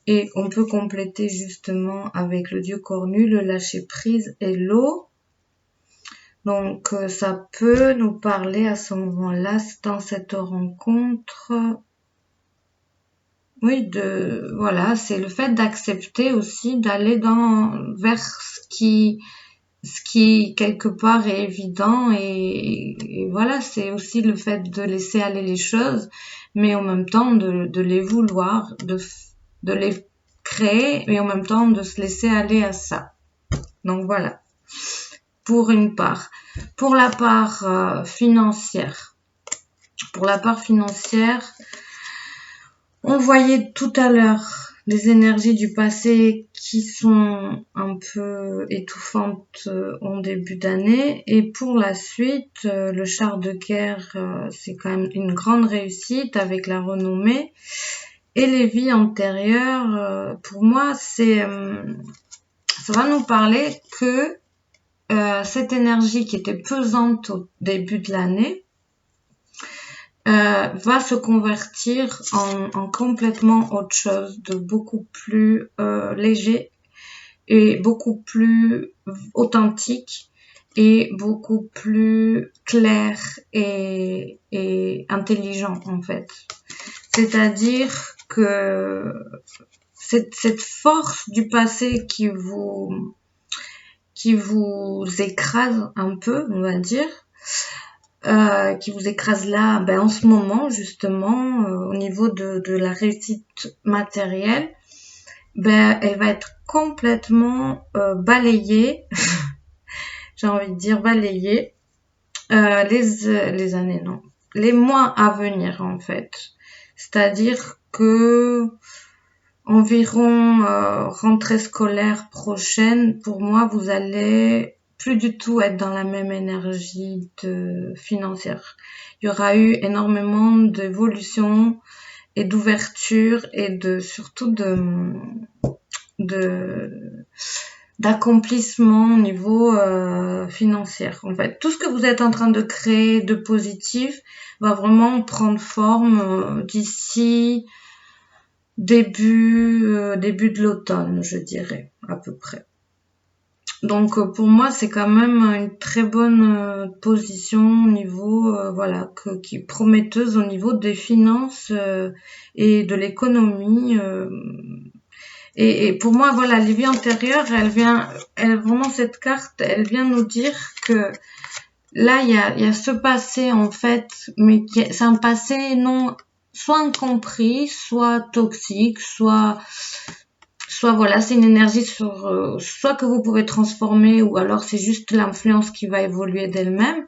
Et on peut compléter justement avec le dieu cornu, le lâcher prise et l'eau. Donc, ça peut nous parler à ce moment-là, dans cette rencontre, oui, voilà, c'est le fait d'accepter aussi d'aller vers ce qui quelque part est évident, et voilà, c'est aussi le fait de laisser aller les choses, mais en même temps de les vouloir, de les créer, et en même temps de se laisser aller à ça. Donc voilà. Pour une part. Pour la part financière. Pour la part financière, on voyait tout à l'heure les énergies du passé qui sont un peu étouffantes en début d'année. Et pour la suite, le char de guerre, c'est quand même une grande réussite avec la renommée. Et les vies antérieures, pour moi, ça va nous parler que cette énergie qui était pesante au début de l'année va se convertir en complètement autre chose, de beaucoup plus léger et beaucoup plus authentique et beaucoup plus clair et intelligent, en fait. C'est-à-dire que cette force du passé qui vous écrase un peu, on va dire, qui vous écrase là, en ce moment, justement, au niveau de la réussite matérielle, elle va être complètement balayée, j'ai envie de dire balayée, les années, non, les mois à venir, en fait. C'est-à-dire que environ rentrée scolaire prochaine, pour moi, vous allez plus du tout être dans la même énergie financière. Il y aura eu énormément d'évolution et d'ouverture et surtout d'accomplissement au niveau financier. En fait, tout ce que vous êtes en train de créer de positif va vraiment prendre forme d'ici début de l'automne, je dirais, à peu près. Donc pour moi, c'est quand même une très bonne position au niveau, voilà, qui est prometteuse au niveau des finances et de l'économie. Et pour moi, voilà, les vies antérieures, vraiment cette carte, elle vient nous dire que là, il y a ce passé en fait, mais c'est un passé non, soit incompris, soit toxique, soit voilà, c'est une énergie soit que vous pouvez transformer, ou alors c'est juste l'influence qui va évoluer d'elle-même.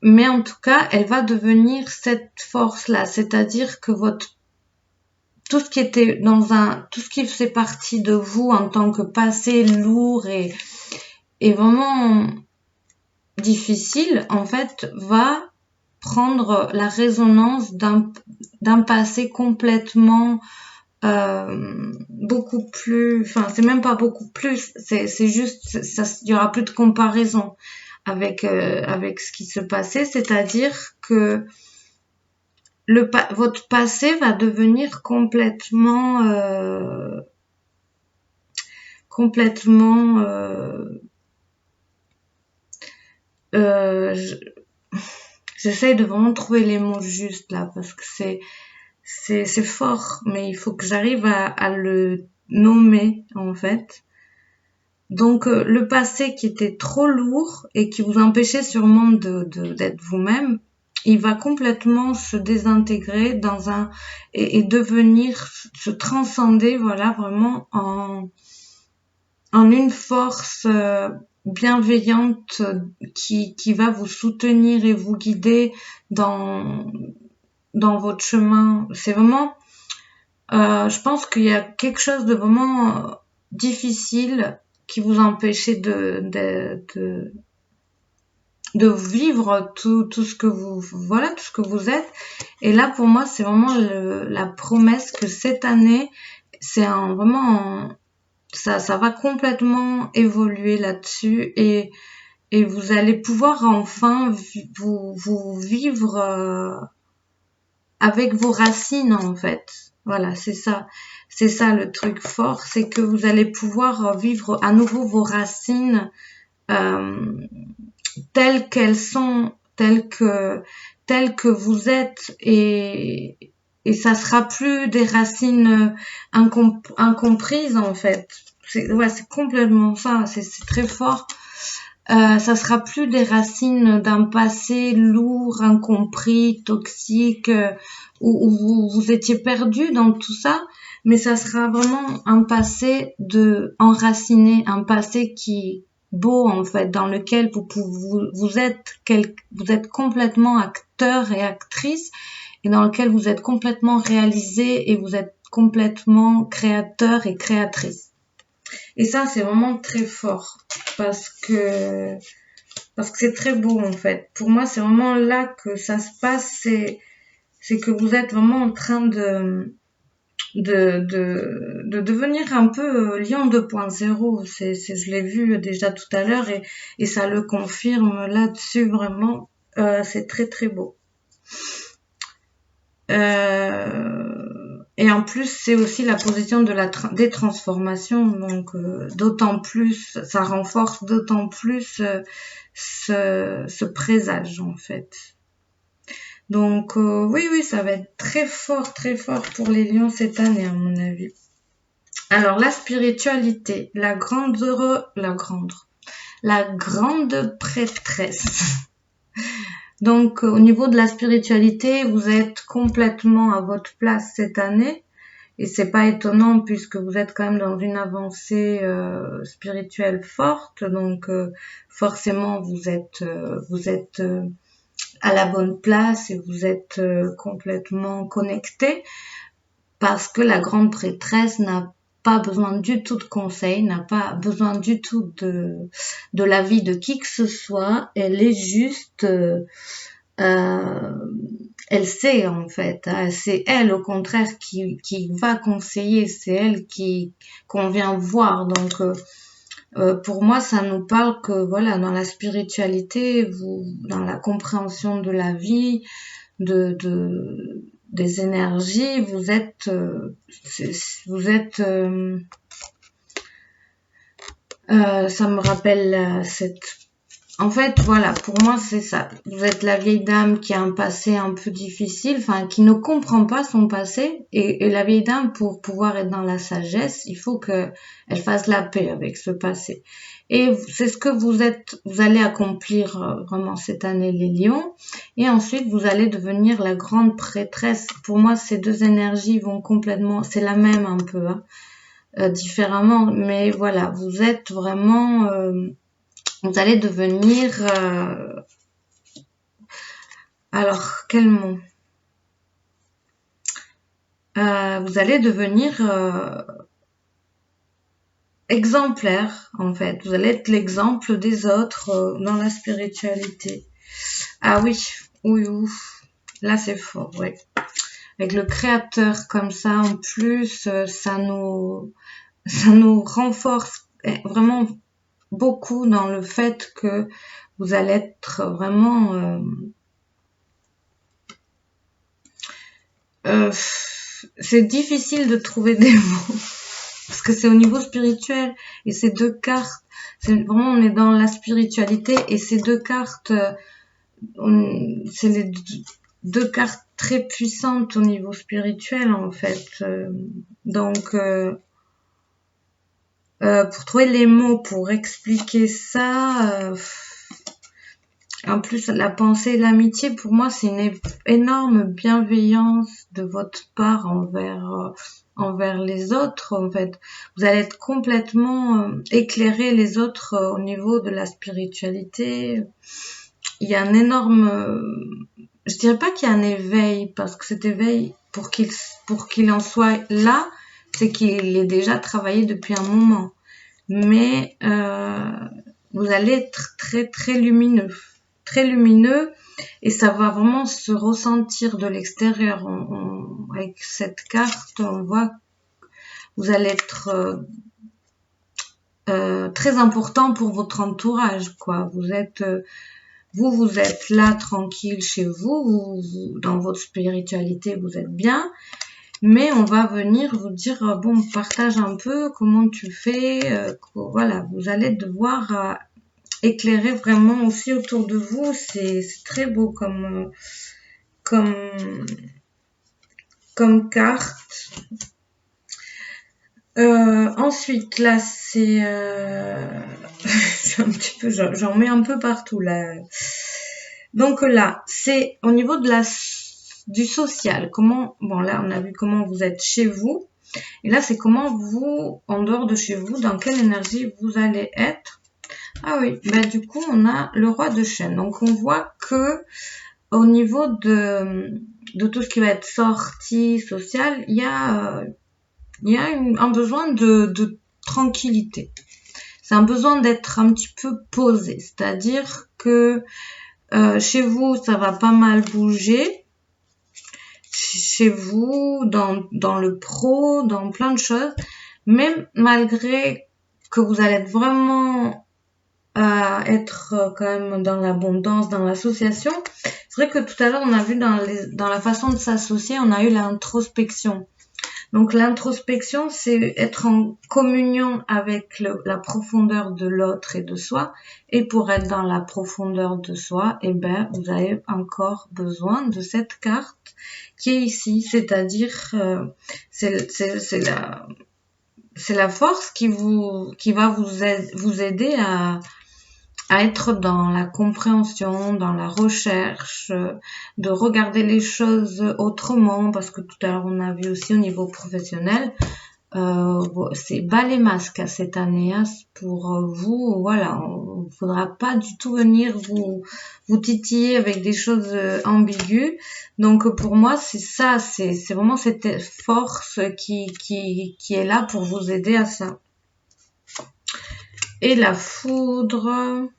Mais en tout cas, elle va devenir cette force-là, c'est-à-dire que tout ce qui était tout ce qui faisait partie de vous en tant que passé lourd et vraiment difficile, en fait, va prendre la résonance d'un passé complètement beaucoup plus, enfin c'est même pas beaucoup plus, c'est juste ça, il y aura plus de comparaison avec ce qui se passait, c'est-à-dire que votre passé va devenir complètement euh, j'essaye de vraiment trouver les mots justes là parce que c'est fort, mais il faut que j'arrive à le nommer en fait. Donc le passé qui était trop lourd et qui vous empêchait sûrement d'être vous-même, il va complètement se désintégrer et devenir, se transcender, voilà, vraiment en une force bienveillante qui va vous soutenir et vous guider dans votre chemin. C'est vraiment, je pense qu'il y a quelque chose de vraiment difficile qui vous empêchait de vivre tout ce que voilà, tout ce que vous êtes. Et là, pour moi, c'est vraiment la promesse que cette année, ça va complètement évoluer là-dessus et vous allez pouvoir enfin vous vivre avec vos racines en fait. Voilà, c'est ça. C'est ça le truc fort, c'est que vous allez pouvoir vivre à nouveau vos racines euh, telles qu'elles sont, telles que vous êtes et ça sera plus des racines incomprises en fait. C'est complètement ça, c'est très fort. Ça sera plus des racines d'un passé lourd, incompris, toxique, où vous étiez perdu dans tout ça, mais ça sera vraiment un passé enraciné, un passé qui beau en fait, dans lequel vous êtes complètement acteur et actrice, et dans lequel vous êtes complètement réalisé et vous êtes complètement créateur et créatrice. Et ça, c'est vraiment très fort parce que c'est très beau en fait. Pour moi, c'est vraiment là que ça se passe. C'est que vous êtes vraiment en train de devenir un peu Lion 2.0. Je l'ai vu déjà tout à l'heure et ça le confirme là-dessus vraiment. C'est très très beau. Et en plus, c'est aussi la position des transformations, donc d'autant plus, ça renforce d'autant plus ce présage en fait. Donc oui, ça va être très fort pour les lions cette année à mon avis. Alors la spiritualité, la grande prêtresse. Donc, au niveau de la spiritualité, vous êtes complètement à votre place cette année. Et c'est pas étonnant puisque vous êtes quand même dans une avancée spirituelle forte. Donc, forcément, vous êtes à la bonne place et vous êtes complètement connecté. Parce que la grande prêtresse n'a pas besoin du tout de conseils, n'a pas besoin du tout de l'avis de qui que ce soit. Elle est juste, elle sait en fait. Hein, c'est elle au contraire qui va conseiller, c'est elle qu'on vient voir. Donc pour moi, ça nous parle que voilà, dans la spiritualité, dans la compréhension de la vie, des énergies, vous êtes ça me rappelle cette... En fait, voilà, pour moi, c'est ça. Vous êtes la vieille dame qui a un passé un peu difficile, enfin, qui ne comprend pas son passé. Et la vieille dame, pour pouvoir être dans la sagesse, il faut qu'elle fasse la paix avec ce passé. Et c'est ce que vous allez accomplir vraiment cette année, les lions. Et ensuite, vous allez devenir la grande prêtresse. Pour moi, ces deux énergies vont complètement, c'est la même un peu, hein, différemment. Mais voilà, vous êtes vraiment... vous allez devenir... alors, quel mot vous allez devenir exemplaire, en fait. Vous allez être l'exemple des autres dans la spiritualité. Ah oui, oui, ouf. Là, c'est fort, ouais. Avec le créateur comme ça, en plus, ça nous renforce vraiment beaucoup dans le fait que vous allez être vraiment... c'est difficile de trouver des mots parce que c'est au niveau spirituel et ces deux cartes, c'est vraiment, on est dans la spiritualité et ces deux cartes, c'est les deux cartes très puissantes au niveau spirituel en fait. Donc pour trouver les mots pour expliquer ça, en plus, la pensée et l'amitié, pour moi, c'est une énorme bienveillance de votre part envers les autres, en fait. Vous allez être complètement éclairer les autres au niveau de la spiritualité. Il y a un énorme... je dirais pas qu'il y a un éveil, parce que cet éveil, pour qu'il en soit là, c'est qu'il est déjà travaillé depuis un moment. Mais vous allez être très, très lumineux. Très lumineux et ça va vraiment se ressentir de l'extérieur. Avec cette carte, on voit que vous allez être très important pour votre entourage, quoi. Vous êtes là tranquille chez vous, dans votre spiritualité, vous êtes bien. Mais on va venir vous dire, bon, partage un peu comment tu fais. Voilà, vous allez devoir éclairer vraiment aussi autour de vous. C'est très beau comme carte. Ensuite, là, c'est un petit peu, j'en mets un peu partout là. Donc là, c'est au niveau de du social. Comment, bon là, on a vu comment vous êtes chez vous. Et là, c'est comment vous, en dehors de chez vous, dans quelle énergie vous allez être. Ah oui, bah du coup, on a le roi de chêne. Donc, on voit que au niveau de tout ce qui va être sortie sociale, il y a un besoin de tranquillité. C'est un besoin d'être un petit peu posé. C'est-à-dire que chez vous, ça va pas mal bouger. Chez vous, dans le pro, dans plein de choses. Même malgré que vous allez être vraiment être quand même dans l'abondance, dans l'association. C'est vrai que tout à l'heure, on a vu dans la façon de s'associer, on a eu l'introspection. Donc l'introspection, c'est être en communion avec la profondeur de l'autre et de soi. Et pour être dans la profondeur de soi, eh ben, vous avez encore besoin de cette carte qui est ici. C'est-à-dire, c'est la force qui va vous aider à être dans la compréhension, dans la recherche, de regarder les choses autrement, parce que tout à l'heure on a vu aussi au niveau professionnel, c'est bas les masques cette année, hein, pour vous, voilà, il faudra pas du tout venir vous titiller avec des choses ambiguës. Donc pour moi c'est ça, c'est vraiment cette force qui est là pour vous aider à ça. Et la foudre.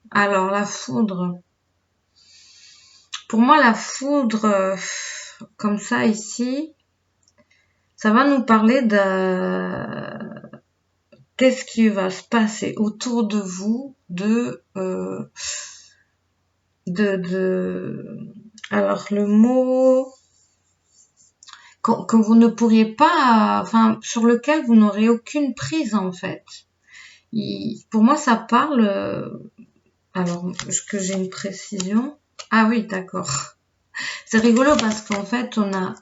Alors, la foudre. Pour moi, la foudre, comme ça, ici, ça va nous parler de qu'est-ce qui va se passer autour de vous, alors, le mot, que vous ne pourriez pas, enfin, sur lequel vous n'aurez aucune prise en fait. Pour moi, ça parle. Alors, que j'ai une précision. Ah oui, d'accord. C'est rigolo parce qu'en fait, on a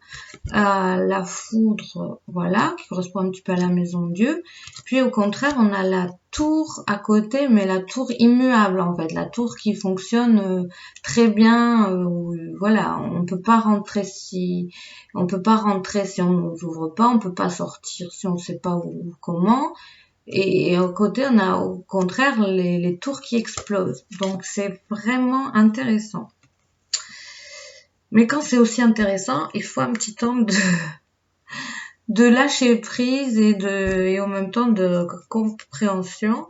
la foudre, voilà, qui correspond un petit peu à la maison de Dieu. Puis au contraire, on a la tour à côté, mais la tour immuable en fait, la tour qui fonctionne très bien. Voilà, on peut pas rentrer si on nous ouvre pas, on peut pas sortir si on sait pas où, comment. Et au côté, on a au contraire les tours qui explosent. Donc c'est vraiment intéressant. Mais quand c'est aussi intéressant, il faut un petit temps de lâcher prise et en même temps de compréhension.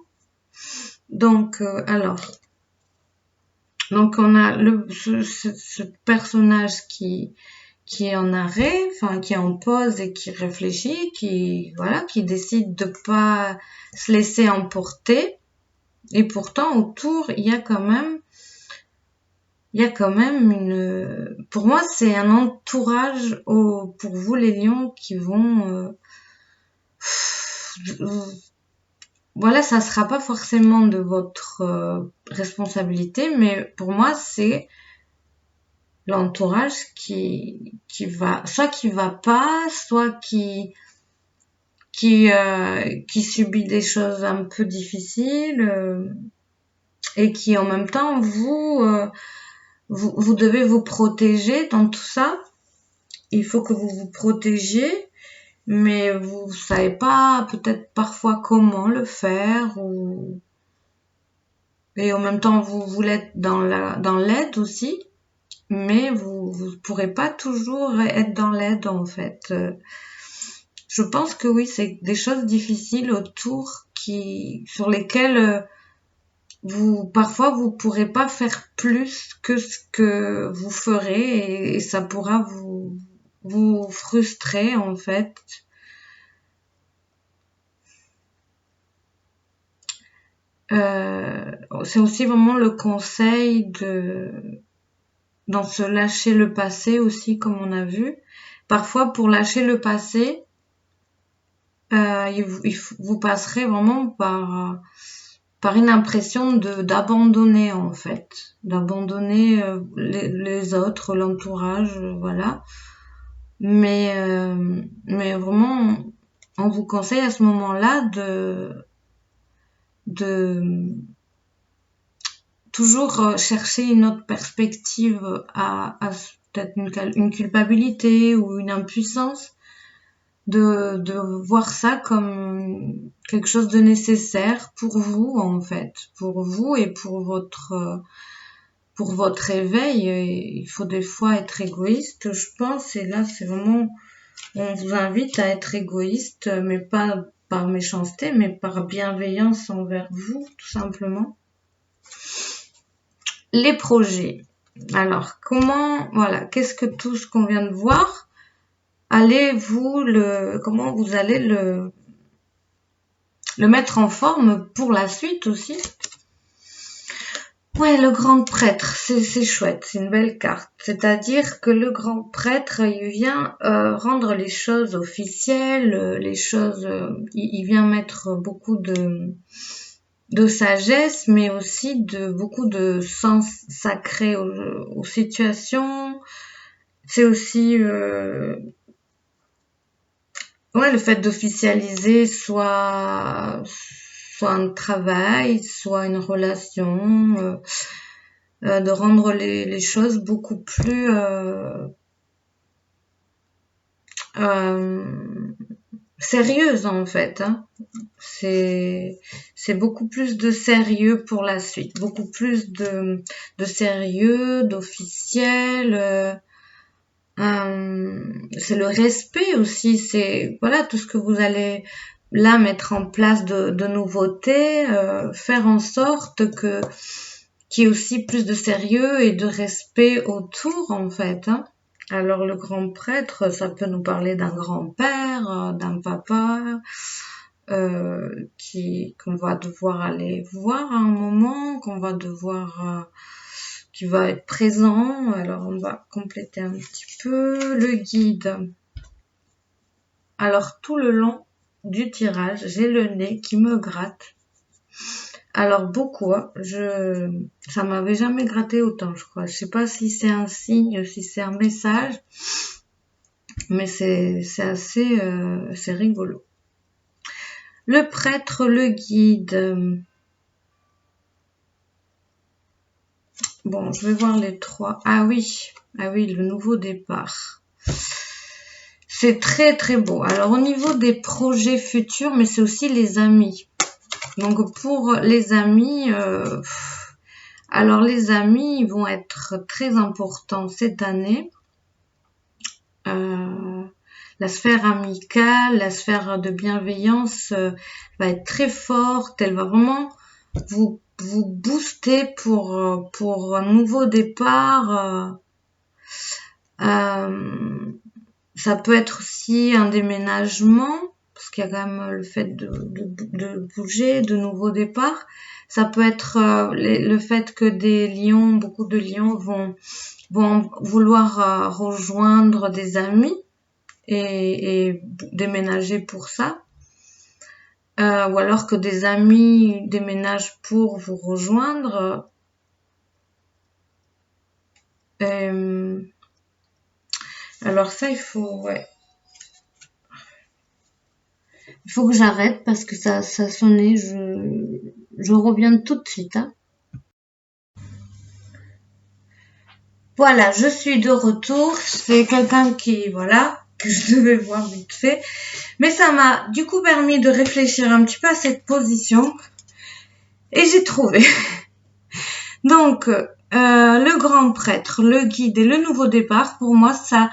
Donc, donc on a ce personnage qui est en arrêt, enfin qui est en pause et qui réfléchit, qui décide de pas se laisser emporter. Et pourtant autour il y a quand même pour moi c'est un entourage pour vous les lions qui vont voilà, ça sera pas forcément de votre responsabilité, mais pour moi c'est l'entourage qui va pas, soit qui subit des choses un peu difficiles et qui en même temps vous devez vous protéger dans tout ça. Il faut que vous vous protégiez, mais vous savez pas peut-être parfois comment le faire et en même temps vous voulez être dans l'aide aussi, mais vous pourrez pas toujours être dans l'aide en fait. Je pense que oui, c'est des choses difficiles autour sur lesquelles parfois vous pourrez pas faire plus que ce que vous ferez et ça pourra vous frustrer en fait. C'est aussi vraiment le conseil d'en se lâcher le passé aussi, comme on a vu. Parfois, pour lâcher le passé, vous passerez vraiment par une impression d'abandonner en fait, d'abandonner les autres, l'entourage, voilà. Mais vraiment, on vous conseille à ce moment-là de toujours chercher une autre perspective à peut-être une culpabilité ou une impuissance, de voir ça comme quelque chose de nécessaire pour vous en fait, pour vous et pour votre éveil. Et il faut des fois être égoïste, je pense, et là c'est vraiment, on vous invite à être égoïste, mais pas par méchanceté, mais par bienveillance envers vous, tout simplement. Les projets. Alors, qu'est-ce que tout ce qu'on vient de voir, comment vous allez le mettre en forme pour la suite aussi. Ouais, le grand prêtre, c'est chouette, c'est une belle carte. C'est-à-dire que le grand prêtre, il vient rendre les choses officielles, il vient mettre beaucoup de sagesse, mais aussi beaucoup de sens sacré aux situations. C'est aussi le fait d'officialiser soit un travail, soit une relation, de rendre les choses beaucoup plus sérieuses en fait. Hein. C'est beaucoup plus de sérieux pour la suite, beaucoup plus de sérieux, d'officiel. C'est le respect aussi, c'est tout ce que vous allez là mettre en place de nouveautés, faire en sorte qu'il y ait aussi plus de sérieux et de respect autour en fait. Hein. Alors le grand prêtre, ça peut nous parler d'un grand-père, d'un papa, qu'on va devoir aller voir à un moment, qui va être présent. Alors on va compléter un petit peu le guide. Alors tout le long du tirage, j'ai le nez qui me gratte. Alors beaucoup, hein. Ça m'avait jamais gratté autant, je crois. Je sais pas si c'est un signe, si c'est un message, mais c'est assez, c'est rigolo. Le prêtre, le guide. Bon, je vais voir les trois. Ah oui, le nouveau départ. C'est très très beau. Alors au niveau des projets futurs, mais c'est aussi les amis. Donc pour les amis, alors les amis ils vont être très importants cette année. La sphère amicale, la sphère de bienveillance va être très forte. Elle va vraiment vous booster pour un nouveau départ. Ça peut être aussi un déménagement, parce qu'il y a quand même le fait de bouger, de nouveaux départs. Ça peut être le fait que beaucoup de lions vont vouloir rejoindre des amis et déménager pour ça. Ou alors que des amis déménagent pour vous rejoindre. Alors ça, il faut que j'arrête parce que ça sonnait. Je reviens tout de suite. Hein. Voilà, je suis de retour. C'est quelqu'un que je devais voir vite fait. Mais ça m'a du coup permis de réfléchir un petit peu à cette position. Et j'ai trouvé. Donc, le grand prêtre, le guide et le nouveau départ, pour moi, ça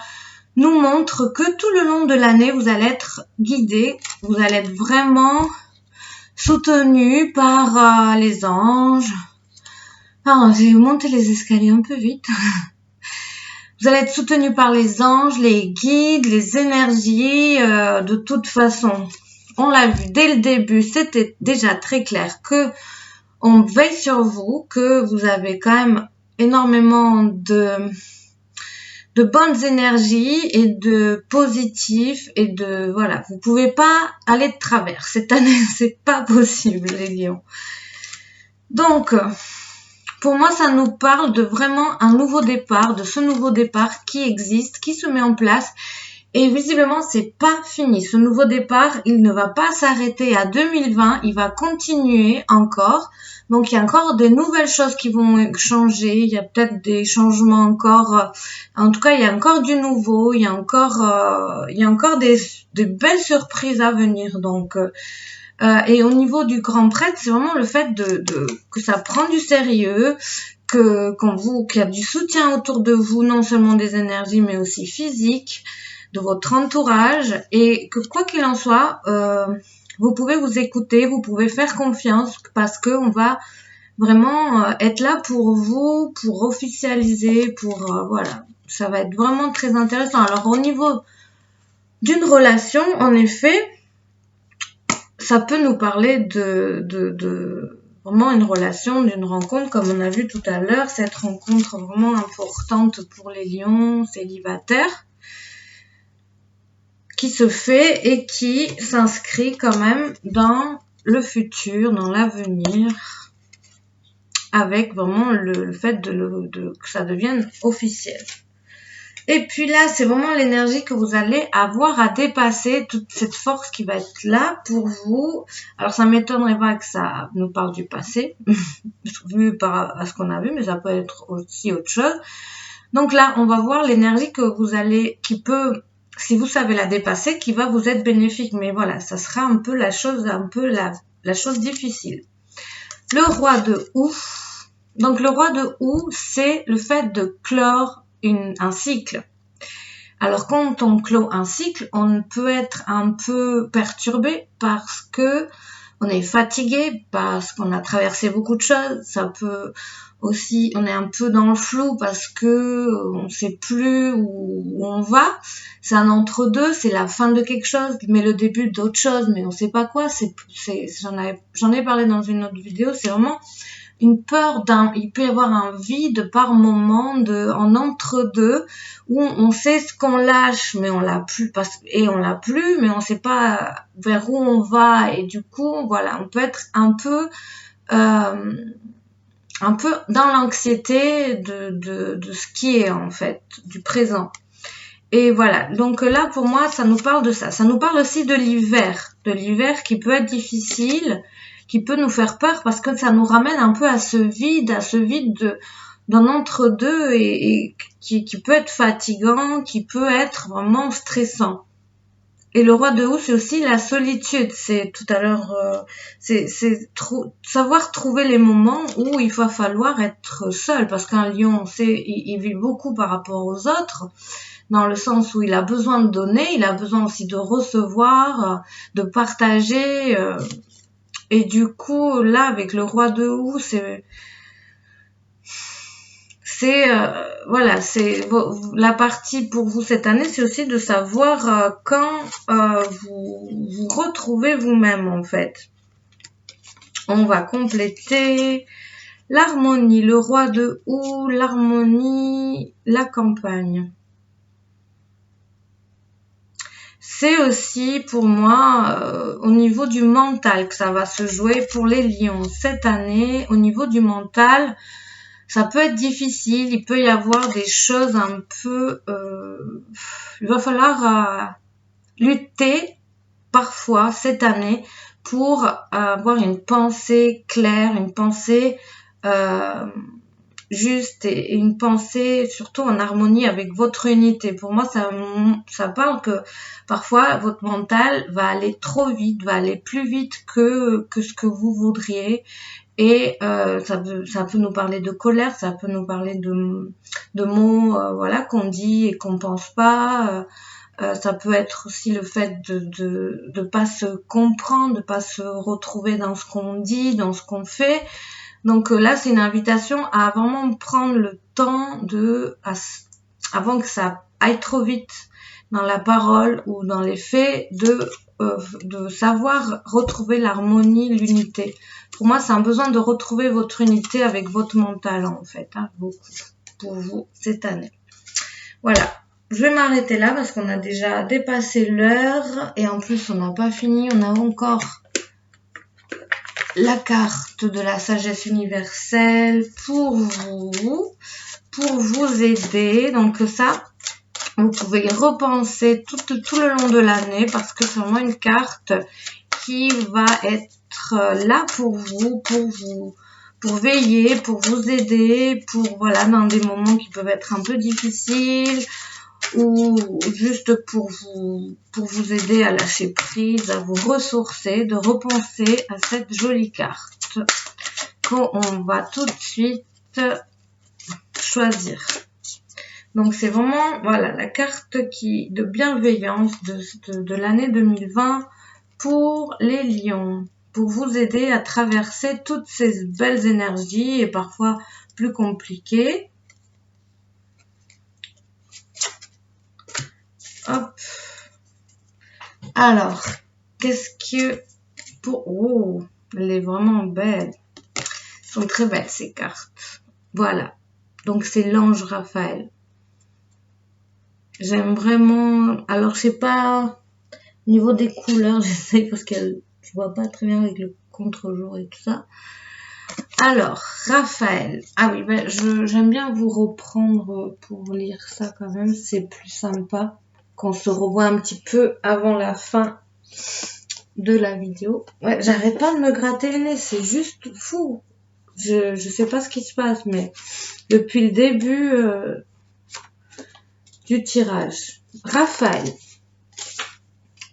nous montre que tout le long de l'année, vous allez être guidé, vous allez être vraiment soutenu par les anges. Pardon, j'ai monté les escaliers un peu vite. Vous allez être soutenu par les anges, les guides, les énergies, de toute façon. On l'a vu dès le début, c'était déjà très clair que on veille sur vous, que vous avez quand même énormément de bonnes énergies et de positifs et de voilà, vous pouvez pas aller de travers. Cette année, c'est pas possible, les lions. Donc, pour moi, ça nous parle de vraiment un nouveau départ, de ce nouveau départ qui existe, qui se met en place. Et visiblement, c'est pas fini. Ce nouveau départ, il ne va pas s'arrêter à 2020, il va continuer encore. Donc, il y a encore des nouvelles choses qui vont changer. Il y a peut-être des changements encore. En tout cas, il y a encore du nouveau. Il y a encore des belles surprises à venir. Donc, et au niveau du grand prêtre, c'est vraiment le fait que ça prend du sérieux, qu'il y a du soutien autour de vous, non seulement des énergies, mais aussi physiques, de votre entourage, et que quoi qu'il en soit, vous pouvez vous écouter, vous pouvez faire confiance, parce que on va vraiment être là pour vous, pour officialiser, voilà, ça va être vraiment très intéressant. Alors au niveau d'une relation, en effet, ça peut nous parler de vraiment une relation, d'une rencontre, comme on a vu tout à l'heure, cette rencontre vraiment importante pour les lions célibataires, qui se fait et qui s'inscrit quand même dans le futur, dans l'avenir, avec vraiment le fait que ça devienne officiel. Et puis là, c'est vraiment l'énergie que vous allez avoir à dépasser, toute cette force qui va être là pour vous. Alors, ça m'étonnerait pas que ça nous parle du passé, vu à ce qu'on a vu, mais ça peut être aussi autre chose. Donc là, on va voir l'énergie qui peut, si vous savez la dépasser, qui va vous être bénéfique. Mais voilà, ça sera un peu la chose difficile. Le roi de Houx. Donc, le roi de Houx, c'est le fait de clore un cycle. Alors quand on clôt un cycle, on peut être un peu perturbé parce que on est fatigué, parce qu'on a traversé beaucoup de choses. Ça peut aussi, on est un peu dans le flou parce que on sait plus où on va. C'est un entre-deux, c'est la fin de quelque chose, mais le début d'autre chose, mais on sait pas quoi. J'en ai parlé dans une autre vidéo. C'est vraiment une peur il peut y avoir un vide par moment en entre-deux où on sait ce qu'on lâche, mais on l'a plus, mais on sait pas vers où on va, et du coup, voilà, on peut être un peu dans l'anxiété de ce qui est, en fait, du présent. Et voilà, donc là, pour moi, ça nous parle de ça. Ça nous parle aussi de l'hiver qui peut être difficile, qui peut nous faire peur parce que ça nous ramène un peu à ce vide d'un entre-deux, et qui peut être fatigant, qui peut être vraiment stressant. Et le roi de houx, c'est aussi la solitude. C'est tout à l'heure, savoir trouver les moments où il va falloir être seul, parce qu'un lion, il vit beaucoup par rapport aux autres, dans le sens où il a besoin de donner, il a besoin aussi de recevoir, de partager. Et du coup, là, avec le roi de houx, voilà, c'est la partie pour vous cette année, c'est aussi de savoir quand vous retrouvez vous-même, en fait. On va compléter l'harmonie, le roi de houx, l'harmonie, la campagne. C'est aussi pour moi au niveau du mental que ça va se jouer pour les lions cette année. Au niveau du mental, ça peut être difficile, il peut y avoir des choses un peu... il va falloir lutter parfois cette année pour avoir une pensée claire, une pensée juste, et une pensée surtout en harmonie avec votre unité. Pour moi, ça parle que parfois votre mental va aller trop vite, va aller plus vite que ce que vous voudriez. Et ça peut nous parler de colère, ça peut nous parler de mots voilà, qu'on dit et qu'on pense pas. Ça peut être aussi le fait de pas se comprendre, de pas se retrouver dans ce qu'on dit, dans ce qu'on fait. Donc là, c'est une invitation à vraiment prendre le temps avant que ça aille trop vite dans la parole ou dans les faits, de savoir retrouver l'harmonie, l'unité. Pour moi, c'est un besoin de retrouver votre unité avec votre mental, en fait, hein, beaucoup, pour vous cette année. Voilà, je vais m'arrêter là parce qu'on a déjà dépassé l'heure, et en plus, on n'a pas fini, on a encore la carte de la sagesse universelle pour vous aider. Donc ça, vous pouvez y repenser tout le long de l'année, parce que c'est vraiment une carte qui va être là pour veiller, pour vous aider, voilà, dans des moments qui peuvent être un peu difficiles, ou juste pour vous aider à lâcher prise, à vous ressourcer, de repenser à cette jolie carte qu'on va tout de suite choisir. Donc c'est vraiment, voilà, la carte de bienveillance de l'année 2020 pour les lions, pour vous aider à traverser toutes ces belles énergies et parfois plus compliquées. Hop. Alors, oh, elle est vraiment belle. Elles sont très belles ces cartes. Voilà. Donc c'est l'ange Raphaël. J'aime vraiment. Alors je sais pas au niveau des couleurs, j'essaie parce que je vois pas très bien avec le contre-jour et tout ça. Alors, Raphaël. Ah oui, ben j'aime bien vous reprendre pour lire ça quand même. C'est plus sympa qu'on se revoit un petit peu avant la fin de la vidéo. Ouais, j'arrête pas de me gratter le nez, c'est juste fou. Je sais pas ce qui se passe, mais depuis le début du tirage. Raphaël.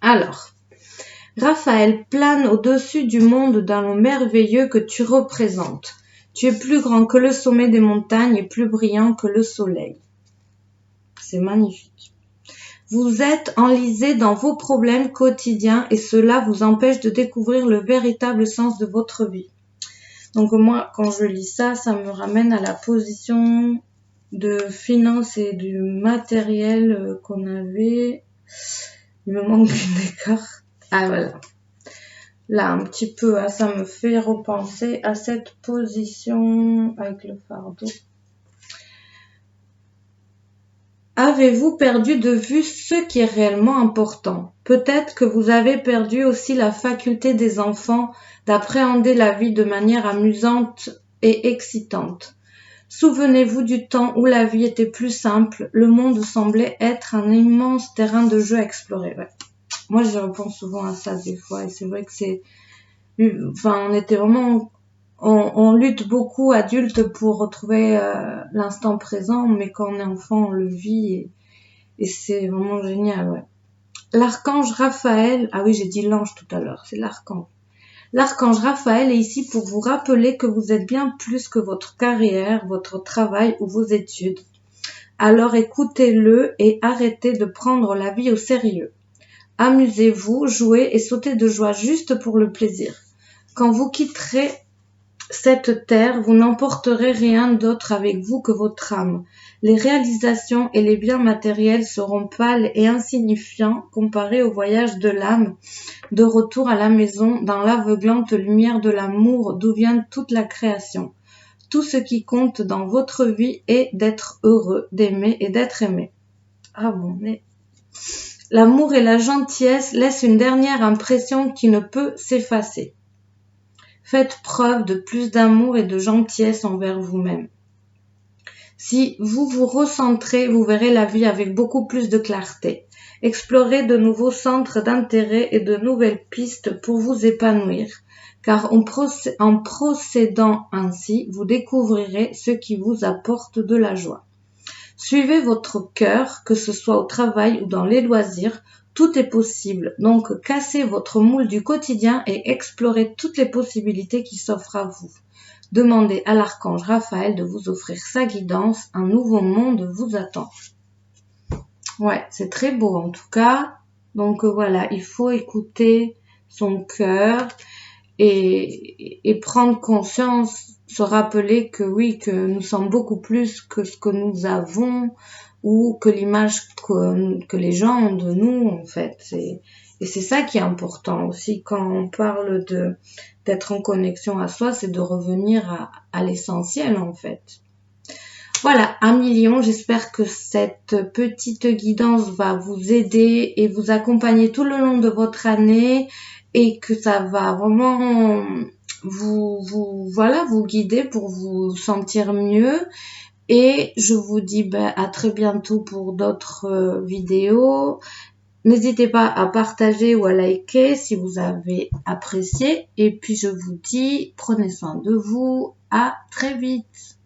Alors, Raphaël plane au-dessus du monde dans le merveilleux que tu représentes. Tu es plus grand que le sommet des montagnes et plus brillant que le soleil. C'est magnifique. Vous êtes enlisé dans vos problèmes quotidiens et cela vous empêche de découvrir le véritable sens de votre vie. Donc moi, quand je lis ça, ça me ramène à la position de finances et du matériel qu'on avait. Il me manque une des cartes. Ah voilà. là un petit peu, hein, ça me fait repenser à cette position avec le fardeau. Avez-vous perdu de vue ce qui est réellement important? Peut-être que vous avez perdu aussi la faculté des enfants d'appréhender la vie de manière amusante et excitante. Souvenez-vous du temps où la vie était plus simple, le monde semblait être un immense terrain de jeu à explorer. Ouais. Moi, je repense souvent à ça des fois, et c'est vrai que on était vraiment, on lutte beaucoup adulte pour retrouver l'instant présent, mais quand on est enfant, on le vit et c'est vraiment génial, ouais. L'archange Raphaël, ah oui, j'ai dit l'ange tout à l'heure, c'est l'archange. L'archange Raphaël est ici pour vous rappeler que vous êtes bien plus que votre carrière, votre travail ou vos études. Alors écoutez-le et arrêtez de prendre la vie au sérieux. Amusez-vous, jouez et sautez de joie juste pour le plaisir. Quand vous quitterez cette terre, vous n'emporterez rien d'autre avec vous que votre âme. Les réalisations et les biens matériels seront pâles et insignifiants comparés au voyage de l'âme, de retour à la maison, dans l'aveuglante lumière de l'amour d'où vient toute la création. Tout ce qui compte dans votre vie est d'être heureux, d'aimer et d'être aimé. Ah bon, mais l'amour et la gentillesse laissent une dernière impression qui ne peut s'effacer. Faites preuve de plus d'amour et de gentillesse envers vous-même. Si vous vous recentrez, vous verrez la vie avec beaucoup plus de clarté. Explorez de nouveaux centres d'intérêt et de nouvelles pistes pour vous épanouir, car en procédant ainsi, vous découvrirez ce qui vous apporte de la joie. Suivez votre cœur, que ce soit au travail ou dans les loisirs, tout est possible. Donc, cassez votre moule du quotidien et explorez toutes les possibilités qui s'offrent à vous. Demandez à l'archange Raphaël de vous offrir sa guidance. Un nouveau monde vous attend. Ouais, c'est très beau en tout cas. Donc voilà, il faut écouter son cœur et prendre conscience, se rappeler que oui, que nous sommes beaucoup plus que ce que nous avons ou que l'image que les gens ont de nous en fait. Et c'est ça qui est important aussi quand on parle d'être en connexion à soi, c'est de revenir à l'essentiel en fait. Voilà, 1 million, j'espère que cette petite guidance va vous aider et vous accompagner tout le long de votre année et que ça va vraiment vous guider pour vous sentir mieux. Et je vous dis à très bientôt pour d'autres vidéos. N'hésitez pas à partager ou à liker si vous avez apprécié. Et puis je vous dis, prenez soin de vous. À très vite.